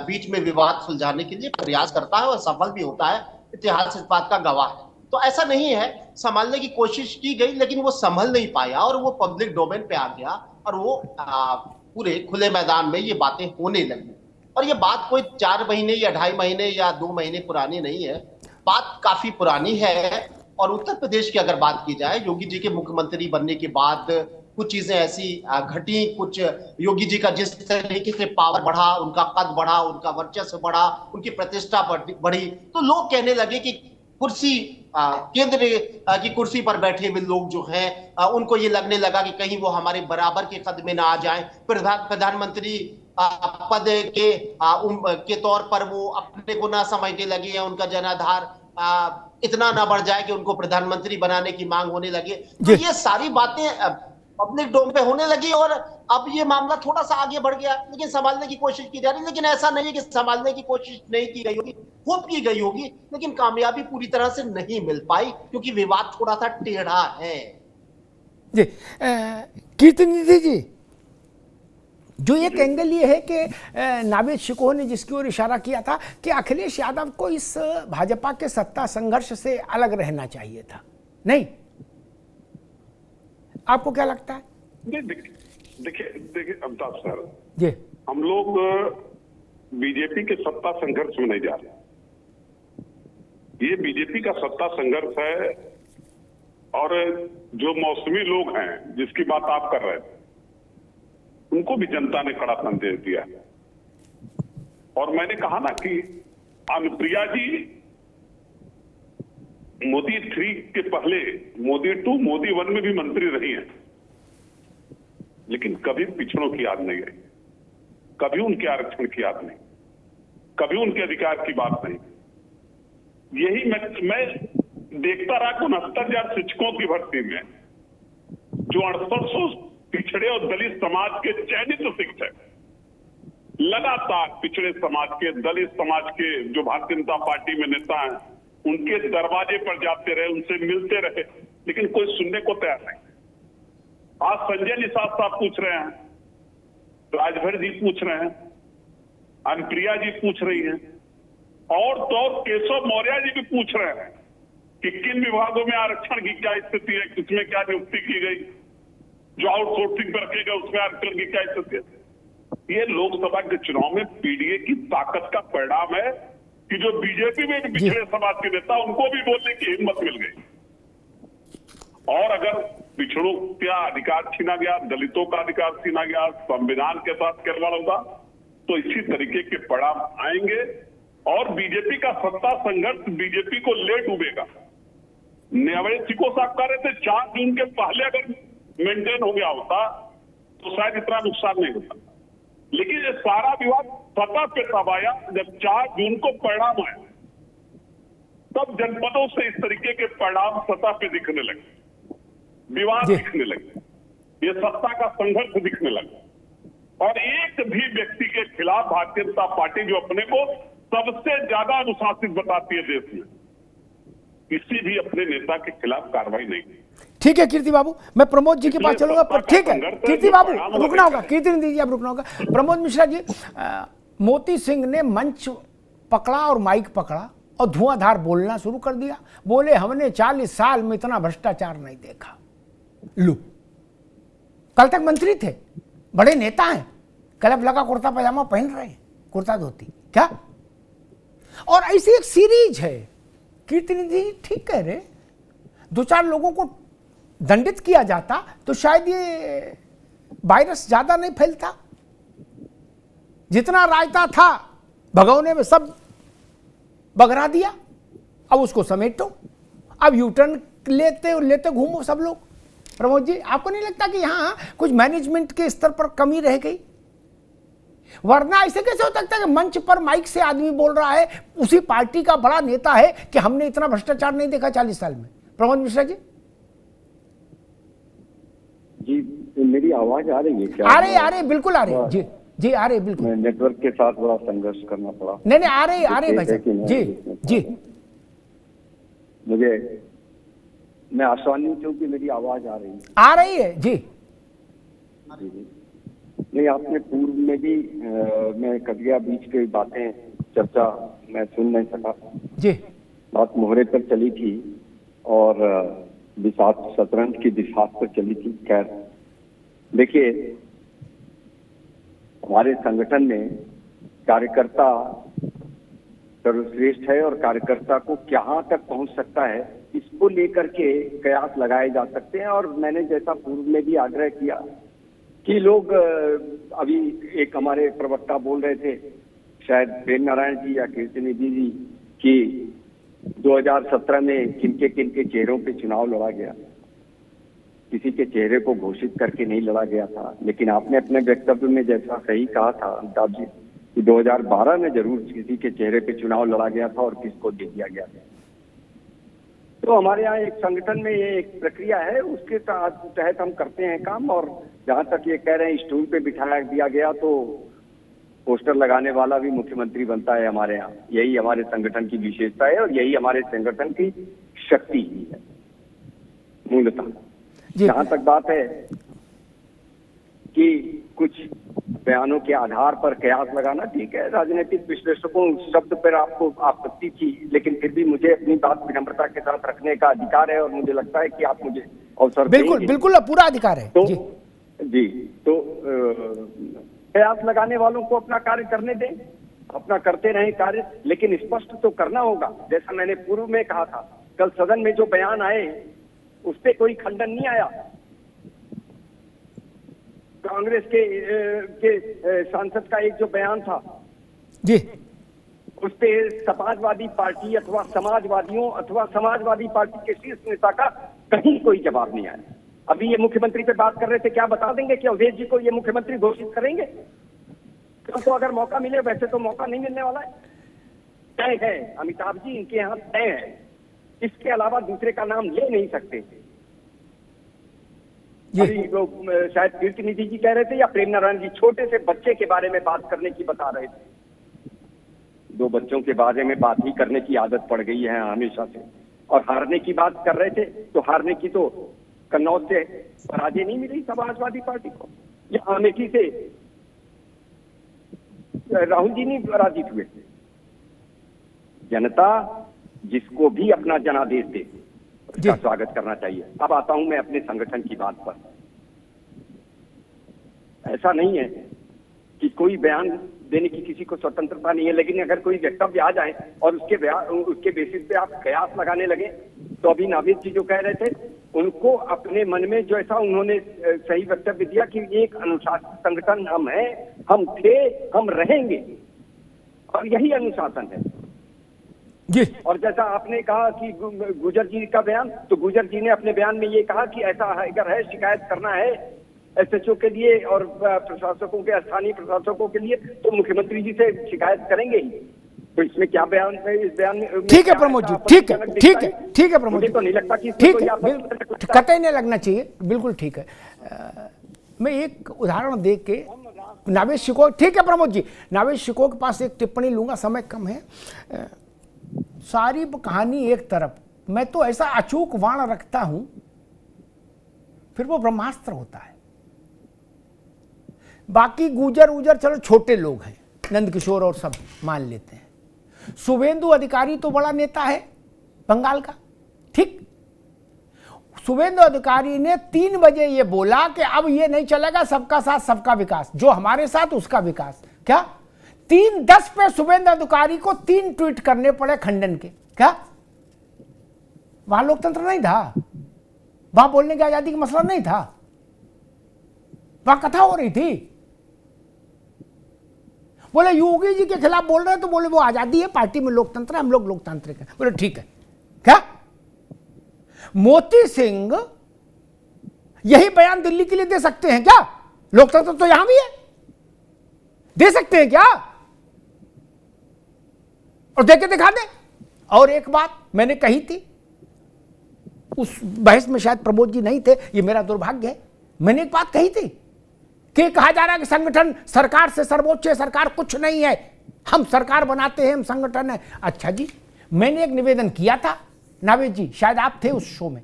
बीच में विवाद सुलझाने के लिए प्रयास करता है और सफल भी होता है। इतिहास इस बात का गवाह है। तो ऐसा नहीं है, संभालने की कोशिश की गई लेकिन वो संभल नहीं पाया और वो पब्लिक डोमेन पे आ गया और वो पूरे खुले मैदान में ये बातें होने लगी। और ये बात कोई 4 महीने या 2.5 महीने या 2 महीने पुरानी नहीं है, बात काफी पुरानी है। और उत्तर प्रदेश की अगर बात की जाए, योगी जी के मुख्यमंत्री बनने के बाद कुछ चीजें ऐसी घटी, कुछ योगी जी का जिस तरीके से पावर बढ़ा, उनका कद बढ़ा, उनका वर्चस्व बढ़ा, उनकी प्रतिष्ठा बढ़ी, तो लोग कहने लगे कि कुर्सी केंद्र की कुर्सी पर बैठे हुए लोग जो हैं उनको ये लगने लगा कि कहीं वो हमारे बराबर के कद में ना आ जाएं। प्रधानमंत्री पद के तौर पर वो अपने को ना समझने लगे हैं, उनका जनाधार इतना ना बढ़ जाए कि उनको प्रधानमंत्री बनाने की मांग होने लगे। तो ये सारी बातें पब्लिक डोम पे होने लगी और अब ये मामला थोड़ा सा आगे बढ़ गया, लेकिन संभालने की कोशिश की जा रही है। लेकिन ऐसा नहीं है कि संभालने की कोशिश नहीं की गई होगी, खूब की गई होगी, लेकिन कामयाबी पूरी तरह से नहीं मिल पाई क्योंकि विवाद थोड़ा सा टेढ़ा है। जी कीर्तनिधि जी, जो एक एंगल ये है कि नावेद शिकोह ने जिसकी ओर इशारा किया था कि अखिलेश यादव को इस भाजपा के सत्ता संघर्ष से अलग रहना चाहिए था, नहीं, आपको क्या लगता है? देखिए अमिताभ सर, जी, हम लोग बीजेपी के सत्ता संघर्ष में नहीं जा रहे। ये बीजेपी का सत्ता संघर्ष है, और जो मौसमी लोग हैं जिसकी बात आप कर रहे थे, उनको भी जनता ने कड़ा संदेश दिया है। और मैंने कहा ना कि अनुप्रिया जी मोदी 3 के पहले मोदी 2, मोदी 1 में भी मंत्री रही हैं, लेकिन कभी पिछड़ों की याद नहीं आई, कभी उनके आरक्षण की याद नहीं, कभी उनके अधिकार की बात नहीं। यही मैं देखता रहा 69,000 शिक्षकों की भर्ती में जो 6800 पिछड़े और दलित समाज के चयनित शिक्षक लगातार पिछड़े समाज के, दलित समाज के जो भारतीय जनता पार्टी में नेता हैं, उनके दरवाजे पर जाते रहे, उनसे मिलते रहे, लेकिन कोई सुनने को तैयार नहीं। आज संजय निषाद साहब पूछ रहे हैं, राजभर जी पूछ रहे हैं, अनुप्रिया जी पूछ रही हैं, और तो केशव मौर्य जी भी पूछ रहे हैं कि किन विभागों में आरक्षण की क्या स्थिति है, किसमें क्या नियुक्ति की गई, जो आउटसोर्सिंग पर रखे गए उसमें आरक्षण की क्या स्थिति है। ये लोकसभा के चुनाव में पीडीए की ताकत का परिणाम है कि जो बीजेपी में भी पिछड़े समाज के नेता, उनको भी बोलने की हिम्मत मिल गई। और अगर पिछड़ों का अधिकार छीना गया, दलितों का अधिकार छीना गया, संविधान के साथ खिलवाड़ होगा, तो इसी तरीके के परिणाम आएंगे और बीजेपी का सत्ता संघर्ष बीजेपी को ले डूबेगा। न्यायवादी चिको साहब कह रहे थे 4 जून के पहले अगर मेंटेन हो गया होता तो शायद इतना नुकसान नहीं होता, लेकिन ये सारा विवाद सत्ता पे तब आया जब 4 जून को परिणाम आया, तब जनपदों से इस तरीके के परिणाम सत्ता पे दिखने लगे, विवाद दिखने लगे, ये सत्ता का संघर्ष दिखने लगा। और एक भी व्यक्ति के खिलाफ भारतीय जनता पार्टी जो अपने को सबसे ज्यादा अनुशासित बताती है देश में, किसी भी अपने नेता के खिलाफ कार्रवाई नहीं। ठीक है कीर्ति बाबू, मैं प्रमोद जी के पास चलूंगा, पर ठीक है कीर्ति बाबू रुकना होगा, कीर्ति नहीं दीजिए, आप रुकना होगा। प्रमोद मिश्रा जी, मोती सिंह ने मंच पकड़ा और माइक पकड़ा और धुआंधार बोलना शुरू कर दिया। बोले हमने 40 साल में इतना भ्रष्टाचार नहीं देखा। लो, कल तक मंत्री थे, बड़े नेता हैं, क्लब लगा कुर्ता पजामा पहन रहे हैं, कुर्ता धोती क्या। और ऐसी एक सीरीज है, कीर्तिनिधि ठीक कह रहे, 2-4 लोगों को दंडित किया जाता तो शायद ये वायरस ज्यादा नहीं फैलता। जितना रायता था भगोने में सब बगरा दिया, अब उसको समेटो, अब यूटर्न लेते घूमो सब लोग। प्रमोद जी, आपको नहीं लगता कि यहां कुछ मैनेजमेंट के स्तर पर कमी रह गई? वरना ऐसे कैसे हो सकता है कि मंच पर माइक से आदमी बोल रहा है, उसी पार्टी का बड़ा नेता है, कि हमने इतना भ्रष्टाचार नहीं देखा 40 साल में। प्रमोद मिश्रा जी, जी मेरी आवाज आ रही है क्या? आ रही बिल्कुल आ रही है जी, जी आ रही बिल्कुल। नेटवर्क के साथ बड़ा संघर्ष करना पड़ा। नहीं आ रही भाई साहब जी जी। मैं आशान्वित हूँ कि मेरी आवाज आ रही है जी। नहीं, आपने पूर्व में भी मैं कदिया बीच की बातें चर्चा मैं सुन नहीं सका जी। बात मोहरे पर चली थी और शतरंज की बिसात पर चली थी। खैर देखिए, हमारे संगठन में कार्यकर्ता सर्वश्रेष्ठ है और कार्यकर्ता को कहाँ तक पहुंच सकता है इसको लेकर के कयास लगाए जा सकते हैं। और मैंने जैसा पूर्व में भी आग्रह किया कि लोग अभी एक हमारे प्रवक्ता बोल रहे थे, शायद प्रेम नारायण जी या कीर्तिनिधि जी, कि 2017 में किनके चेहरों पे चुनाव लड़ा गया। किसी के चेहरे को घोषित करके नहीं लड़ा गया था, लेकिन आपने अपने वक्तव्य में जैसा सही कहा था अमिताभ जी कि 2012 में जरूर किसी के चेहरे पे चुनाव लड़ा गया था और किसको दे दिया गया था। तो हमारे यहाँ एक संगठन में ये एक प्रक्रिया है, उसके तहत हम करते हैं काम। और जहाँ तक ये कह रहे हैं स्टूल पे बिठाया दिया गया तो पोस्टर लगाने वाला भी मुख्यमंत्री बनता है हमारे यहाँ। यही हमारे संगठन की विशेषता है और यही हमारे संगठन की शक्ति ही है मूलतः। जहाँ तक बात है कि कुछ बयानों के आधार पर कयास लगाना, ठीक है, राजनीतिक विश्लेषकों शब्द पर आपको आपत्ति थी, लेकिन फिर भी मुझे अपनी बात विनम्रता के के साथ रखने का अधिकार है और मुझे लगता है कि आप मुझे अवसर बिल्कुल देंगे। बिल्कुल पूरा अधिकार है तो जी। जी, तो कयास लगाने वालों को अपना कार्य करने दें, अपना करते रहें कार्य, लेकिन स्पष्ट तो करना होगा। जैसा मैंने पूर्व में कहा था, कल सदन में जो बयान आए उस पे कोई खंडन नहीं आया। कांग्रेस के सांसद का एक जो बयान था जी, उस पे समाजवादी पार्टी अथवा समाजवादियों अथवा समाजवादी पार्टी के शीर्ष नेता का कहीं कोई जवाब नहीं आया। अभी ये मुख्यमंत्री पे बात कर रहे थे, क्या बता देंगे कि अवधेश जी को ये मुख्यमंत्री घोषित करेंगे? तो अगर मौका मिले, वैसे तो मौका नहीं मिलने वाला है, तय है। अमिताभ जी इनके यहाँ तय है, इसके अलावा दूसरे का नाम ले नहीं सकते। अभी वो शायद कीर्ति निधि जी कह रहे थे या प्रेम नारायण जी, छोटे से बच्चे के बारे में बात करने की बता रहे थे। 2 बच्चों के बारे में बात ही करने की आदत पड़ गई है हमेशा से। और हारने की बात कर रहे थे, तो हारने की तो कन्नौज से पराजय नहीं मिली समाजवादी पार्टी को, या अमेठी से राहुल जी नहीं पराजित हुए। जनता जिसको भी अपना जनादेश दे उसका स्वागत करना चाहिए। अब आता हूं मैं अपने संगठन की बात पर। ऐसा नहीं है कि कोई बयान देने की किसी को स्वतंत्रता नहीं है, लेकिन अगर कोई वक्तव्य आ जाए और उसके बेसिस पे आप कयास लगाने लगे, तो अभी नावेद जी जो कह रहे थे, उनको अपने मन में जो ऐसा उन्होंने सही वक्तव्य दिया कि एक अनुशासित संगठन हम हैं, हम थे, हम रहेंगे, और यही अनुशासन है जी। और जैसा आपने कहा कि गुजर जी का बयान, तो गुजर जी ने अपने बयान में ये कहा कि ऐसा अगर है, शिकायत करना है एसएचओ के लिए और प्रशासकों के, स्थानीय प्रशासकों के लिए, तो मुख्यमंत्री जी से शिकायत करेंगे ही। तो इसमें क्या बयान है? इस बयान में ठीक है प्रमोद जी, ठीक है प्रमोद जी, तो नहीं लगता कि ठीक है, कतई नहीं लगना चाहिए, बिल्कुल ठीक है। मैं एक उदाहरण दे के नावेद शिकोह, ठीक है प्रमोद जी, नावेद शिकोह के पास एक टिप्पणी लूंगा, समय कम है। सारी कहानी एक तरफ, मैं तो ऐसा अचूक वाण रखता हूं, फिर वो ब्रह्मास्त्र होता है। बाकी गुजर उजर चलो छोटे लोग हैं, नंदकिशोर और सब मान लेते हैं। शुभेंदु अधिकारी तो बड़ा नेता है बंगाल का, ठीक। शुभेंदु अधिकारी ने 3 बजे ये बोला कि अब ये नहीं चलेगा, सबका साथ सबका विकास, जो हमारे साथ उसका विकास। क्या 3:10 पे शुभेंदु अधिकारी को 3 ट्वीट करने पड़े खंडन के? क्या वहां लोकतंत्र नहीं था? वहां बोलने की आजादी का मसला नहीं था? वहां कथा हो रही थी? बोले योगी जी के खिलाफ बोल रहे हैं, तो बोले वो आजादी है, पार्टी में लोकतंत्र है, हम लोग लोकतांत्रिक है। बोले ठीक है। क्या मोती सिंह यही बयान दिल्ली के लिए दे सकते हैं क्या? लोकतंत्र तो यहां भी है, दे सकते हैं क्या? और देके दिखा दे। और एक बात मैंने कही थी, उस बहस में शायद प्रमोद जी नहीं थे, ये मेरा दुर्भाग्य है। मैंने एक बात कही थी कि कहा जा रहा है कि संगठन सरकार से सर्वोच्च है, सरकार कुछ नहीं है, हम सरकार बनाते हैं, हम संगठन है। अच्छा जी, मैंने एक निवेदन किया था, नावेद जी शायद आप थे उस शो में,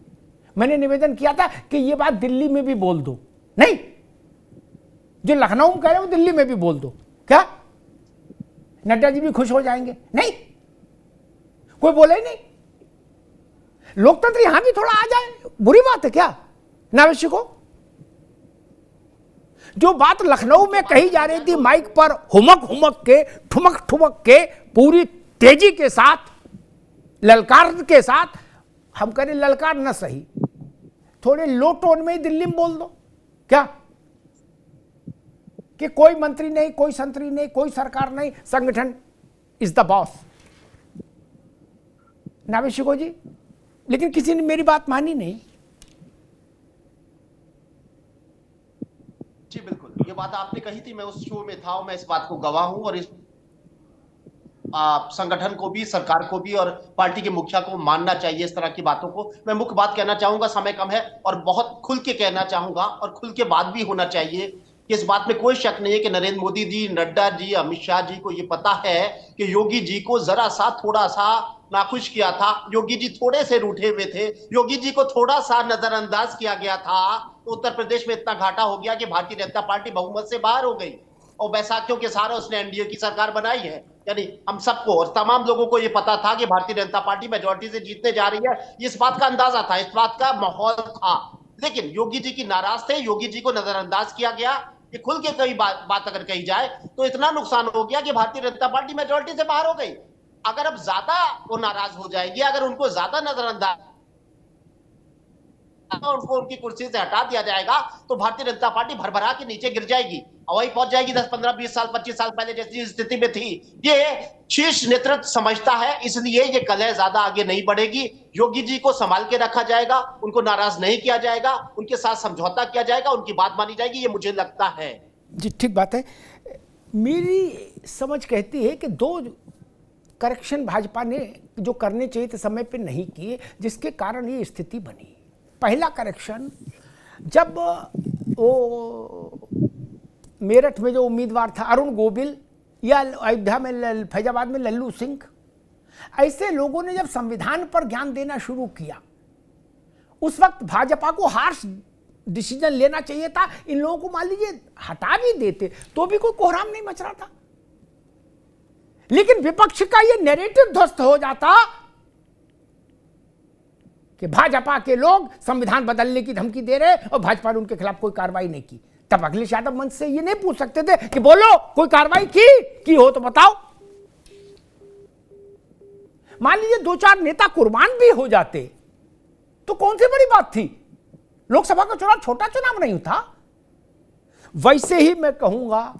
मैंने निवेदन किया था कि ये बात दिल्ली में भी बोल दो। नहीं, जो लखनऊ में कह रहे हो दिल्ली में भी बोल दो। क्या नड्डा जी भी खुश हो जाएंगे? नहीं, कोई बोले ही नहीं। लोकतंत्र यहां भी थोड़ा आ जाए, बुरी बात है क्या नावेद को? जो बात लखनऊ में कही जा रही थी माइक पर, हुमक हुमक के, ठुमक ठुमक के, पूरी तेजी के साथ, ललकार के साथ, हम कह रहे ललकार न सही, थोड़े लो टोन में ही दिल्ली में बोल दो। क्या कि कोई मंत्री नहीं, कोई संतरी नहीं, कोई सरकार नहीं, संगठन is the boss. Naved Shikoh ji, लेकिन किसी ने मेरी बात मानी नहीं। जी बिल्कुल, ये बात आपने कही थी, मैं उस शो में था और मैं इस बात को गवाह हूं। और इस संगठन को भी, सरकार को भी और पार्टी के मुखिया को मानना चाहिए इस तरह की बातों को। मैं मुख्य बात कहना चाहूंगा, समय कम है, और बहुत खुल के कहना चाहूंगा, और खुल के बात भी होना चाहिए कि इस बात में कोई शक नहीं है कि नरेंद्र मोदी जी, नड्डा जी, अमित शाह जी को ये पता है कि योगी जी को जरा सा थोड़ा सा नाखुश किया था, योगी जी थोड़े से रूठे हुए थे, योगी जी को थोड़ा सा नजरअंदाज किया गया था, तो उत्तर प्रदेश में इतना घाटा हो गया कि भारतीय जनता पार्टी बहुमत से बाहर हो गई और बैसाखियों के सहारे उसने एनडीए की सरकार बनाई है। यानी हम सबको और तमाम लोगों को ये पता था कि भारतीय जनता पार्टी मेजोरिटी से जीतने जा रही है, इस बात का अंदाजा था, इस बात का माहौल था। लेकिन योगी जी की नाराज थे, योगी जी को नजरअंदाज किया गया। कि खुल के कई बात अगर कही जाए तो इतना नुकसान हो गया कि भारतीय जनता पार्टी मेजोरिटी से बाहर हो गई। अगर अब ज्यादा वो नाराज हो जाएगी, अगर उनको ज्यादा नजरअंदाज, उनको उनकी कुर्सी से हटा दिया जाएगा तो भारतीय जनता पार्टी भरभरा के नीचे गिर जाएगी और वही पहुंच जाएगी 10, 15, 20 साल 25 साल पहले जैसी स्थिति में थी। ये शीर्ष नेतृत्व समझता है, इसलिए ये कलह ज्यादा आगे नहीं बढ़ेगी। योगी जी को संभाल के रखा जाएगा, उनको नाराज नहीं किया जाएगा, उनके साथ समझौता किया जाएगा, उनकी बात मानी जाएगी, ये मुझे लगता है। जी ठीक बात है। मेरी समझ कहती है कि 2 करेक्शन भाजपा ने जो करने चाहिए थे समय पे नहीं किए, जिसके कारण ये स्थिति बनी। पहला करेक्शन, जब वो मेरठ में जो उम्मीदवार था अरुण गोविल या अयोध्या में फैजाबाद में लल्लू सिंह, ऐसे लोगों ने जब संविधान पर ज्ञान देना शुरू किया, उस वक्त भाजपा को हार्श डिसीजन लेना चाहिए था। इन लोगों को मान लीजिए हटा भी देते तो भी कोई कोहराम नहीं मच रहा था, लेकिन विपक्ष का ये नैरेटिव ध्वस्त हो जाता कि भाजपा के लोग संविधान बदलने की धमकी दे रहे और भाजपा ने उनके खिलाफ कोई कार्रवाई नहीं की। तब अखिलेश यादव मंच से ये नहीं पूछ सकते थे कि बोलो कोई कार्रवाई की हो तो बताओ। मान लीजिए 2-4 नेता कुर्बान भी हो जाते तो कौन सी बड़ी बात थी, लोकसभा का चुनाव छोटा चुनाव नहीं था। वैसे ही मैं कहूंगा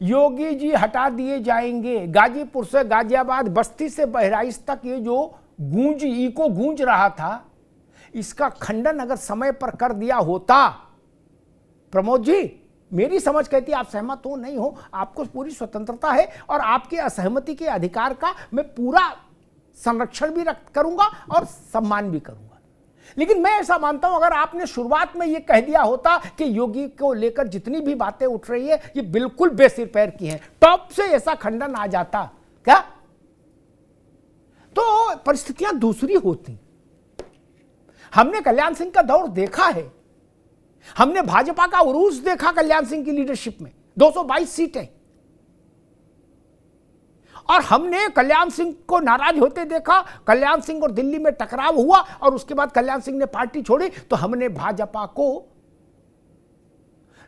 योगी जी हटा दिए जाएंगे। गाजीपुर से गाजियाबाद, बस्ती से बहराइच तक ये जो इको गूंज रहा था, इसका खंडन अगर समय पर कर दिया होता, प्रमोद जी मेरी समझ कहती है, आप सहमत हो नहीं हो, आपको पूरी स्वतंत्रता है और आपके असहमति के अधिकार का मैं पूरा संरक्षण भी करूंगा और सम्मान भी करूंगा। लेकिन मैं ऐसा मानता हूं, अगर आपने शुरुआत में यह कह दिया होता कि योगी को लेकर जितनी भी बातें उठ रही है ये बिल्कुल बेसिर पैर की हैं, टॉप से ऐसा खंडन आ जाता क्या, तो परिस्थितियां दूसरी होती। हमने कल्याण सिंह का दौर देखा है, हमने भाजपा का उरूज देखा कल्याण सिंह की लीडरशिप में, 222 सीटें, और हमने कल्याण सिंह को नाराज होते देखा। कल्याण सिंह और दिल्ली में टकराव हुआ और उसके बाद कल्याण सिंह ने पार्टी छोड़ी, तो हमने भाजपा को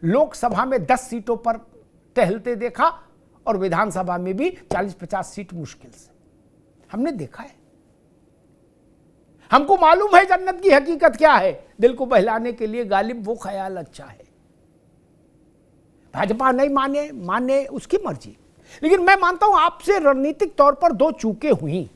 लोकसभा में 10 सीटों पर टहलते देखा और विधानसभा में भी 40-50 सीट मुश्किल से हमने देखा है। हमको मालूम है जन्नत की हकीकत क्या है, दिल को बहलाने के लिए गालिब वो ख्याल अच्छा है। भाजपा नहीं माने उसकी मर्जी, लेकिन मैं मानता हूं आपसे रणनीतिक तौर पर 2 चूकें हुई।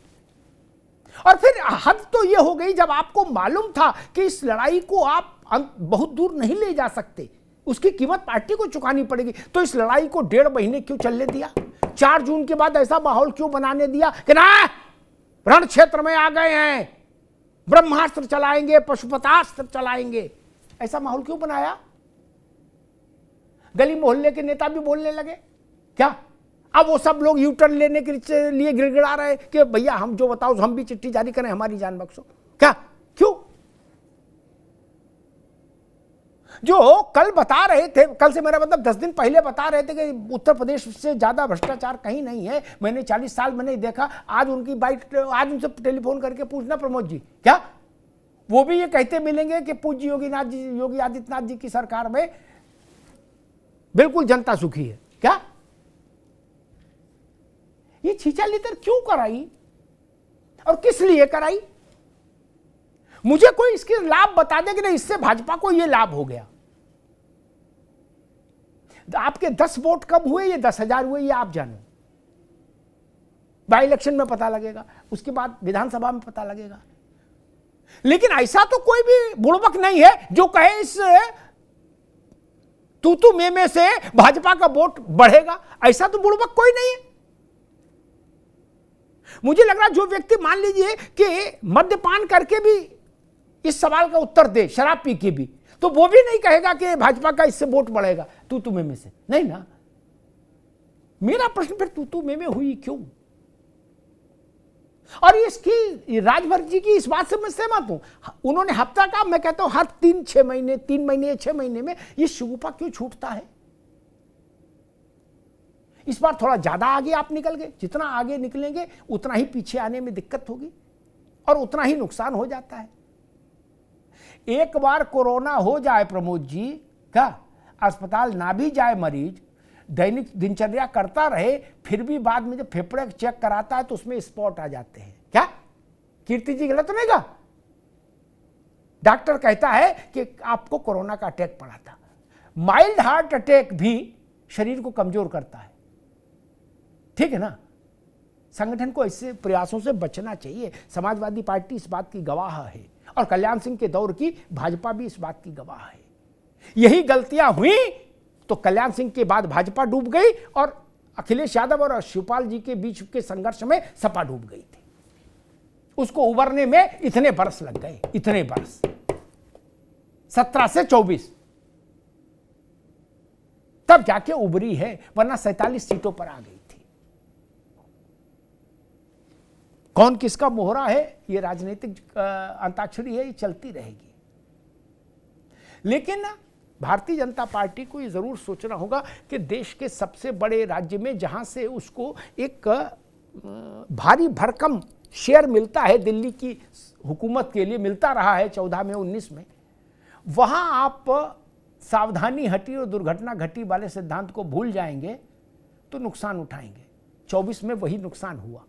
और फिर हद तो यह हो गई जब आपको मालूम था कि इस लड़ाई को आप बहुत दूर नहीं ले जा सकते, उसकी कीमत पार्टी को चुकानी पड़ेगी, तो इस लड़ाई को 1.5 महीने क्यों चलने दिया? 4 जून के बाद ऐसा माहौल क्यों बनाने दिया कि ना रण क्षेत्र में आ गए हैं, ब्रह्मास्त्र चलाएंगे, पशुपतास्त्र चलाएंगे, ऐसा माहौल क्यों बनाया? गली मोहल्ले के नेता भी बोलने लगे क्या? अब वो सब लोग यू टर्न लेने के लिए गिड़गिड़ा रहे कि भैया हम जो बताओ हम भी चिट्ठी जारी करें, हमारी जान बख्शो क्या? क्यों? जो कल बता रहे थे, कल से मेरा मतलब 10 दिन पहले बता रहे थे कि उत्तर प्रदेश से ज्यादा भ्रष्टाचार कहीं नहीं है, मैंने 40 साल में नहीं देखा, आज उनकी बाइट, आज उनसे टेलीफोन करके पूछना प्रमोद जी, क्या वो भी ये कहते मिलेंगे कि पूज्य योगी आदित्यनाथ जी की सरकार में बिल्कुल जनता सुखी है क्या? ये छीछालितर क्यों कराई और किस लिए कराई? मुझे कोई इसके लाभ बता दे कि नहीं इससे भाजपा को ये लाभ हो गया। आपके 10 वोट कब हुए, ये 10,000 हुए, ये आप जानो। बाई इलेक्शन में पता लगेगा, उसके बाद विधानसभा में पता लगेगा। लेकिन ऐसा तो कोई भी बुड़बक नहीं है जो कहे इस तू में से भाजपा का वोट बढ़ेगा, ऐसा तो बुड़बक कोई नहीं है। मुझे लग रहा जो व्यक्ति मान लीजिए कि मद्यपान करके भी इस सवाल का उत्तर दे, शराब पी के भी, तो वो भी नहीं कहेगा कि भाजपा का इससे वोट बढ़ेगा तू में से, नहीं ना। मेरा प्रश्न फिर तू में हुई क्यों? और इसकी राजभर जी की इस बात से मैं सहमत हूं। उन्होंने हफ्ता का, मैं कहता हूं हर 3 महीने या 6 महीने में ये शगुफा क्यों छूटता है? इस बार थोड़ा ज़्यादा आगे आप निकल गए। जितना आगे निकलेंगे उतना ही पीछे आने में दिक्कत होगी और उतना ही नुकसान हो जाता है। एक बार कोरोना हो जाए प्रमोद जी, क्या अस्पताल ना भी जाए मरीज, दैनिक दिनचर्या करता रहे, फिर भी बाद में जब फेफड़े चेक कराता है तो उसमें स्पॉट आ जाते हैं। क्या कीर्ति जी गलत नहीं कहा? डॉक्टर कहता है कि आपको कोरोना का अटैक पड़ा था। माइल्ड हार्ट अटैक भी शरीर को कमजोर करता है, ठीक है ना। संगठन को ऐसे प्रयासों से बचना चाहिए। समाजवादी पार्टी इस बात की गवाह है और कल्याण सिंह के दौर की भाजपा भी इस बात की गवाह है। यही गलतियां हुई तो कल्याण सिंह के बाद भाजपा डूब गई और अखिलेश यादव और शिवपाल जी के बीच के संघर्ष में सपा डूब गई थी। उसको उबरने में इतने बरस लग गए, इतने बरस, 17 से 24, तब जाके उबरी है, वरना 47 सीटों पर आ गई थी। कौन किसका मोहरा है, ये राजनीतिक अंताक्षरी है, ये चलती रहेगी। लेकिन भारतीय जनता पार्टी को ये जरूर सोचना होगा कि देश के सबसे बड़े राज्य में जहां से उसको एक भारी भरकम शेयर मिलता है, दिल्ली की हुकूमत के लिए मिलता रहा है 14 में 19 में, वहां आप सावधानी हटी और दुर्घटना घटी वाले सिद्धांत को भूल जाएंगे तो नुकसान उठाएंगे। 24 में वही नुकसान हुआ।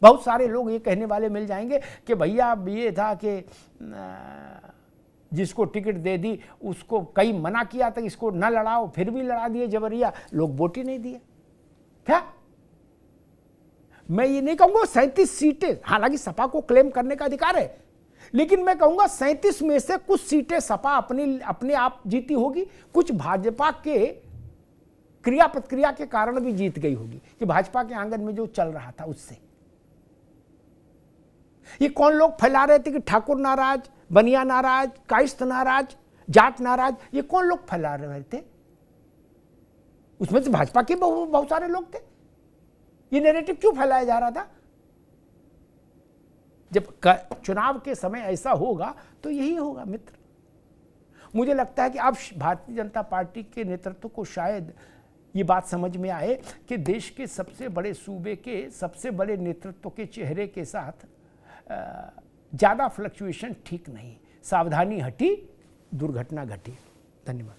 बहुत सारे लोग ये कहने वाले मिल जाएंगे कि भैया ये था कि जिसको टिकट दे दी उसको कई मना किया था इसको न लड़ाओ, फिर भी लड़ा दिए जबरिया, लोग वोट ही नहीं दिए। क्या मैं ये नहीं कहूंगा 37 सीटें, हालांकि सपा को क्लेम करने का अधिकार है, लेकिन मैं कहूंगा 37 में से कुछ सीटें सपा अपने आप जीती होगी, कुछ भाजपा के क्रिया प्रतिक्रिया के कारण भी जीत गई होगी कि भाजपा के आंगन में जो चल रहा था उससे। ये कौन लोग फैला रहे थे कि ठाकुर नाराज, बनिया नाराज, कायस्थ नाराज, जाट नाराज, ये कौन लोग फैला रहे थे? उसमें से भाजपा के बहुत सारे लोग थे। ये नैरेटिव क्यों फैलाया जा रहा था? जब चुनाव के समय ऐसा होगा तो यही होगा मित्र। मुझे लगता है कि अब भारतीय जनता पार्टी के नेतृत्व को शायद ये बात समझ में आए कि देश के सबसे बड़े सूबे के सबसे बड़े नेतृत्व के चेहरे के साथ ज़्यादा फ्लक्चुएशन ठीक नहीं। सावधानी हटी, दुर्घटना घटी। धन्यवाद।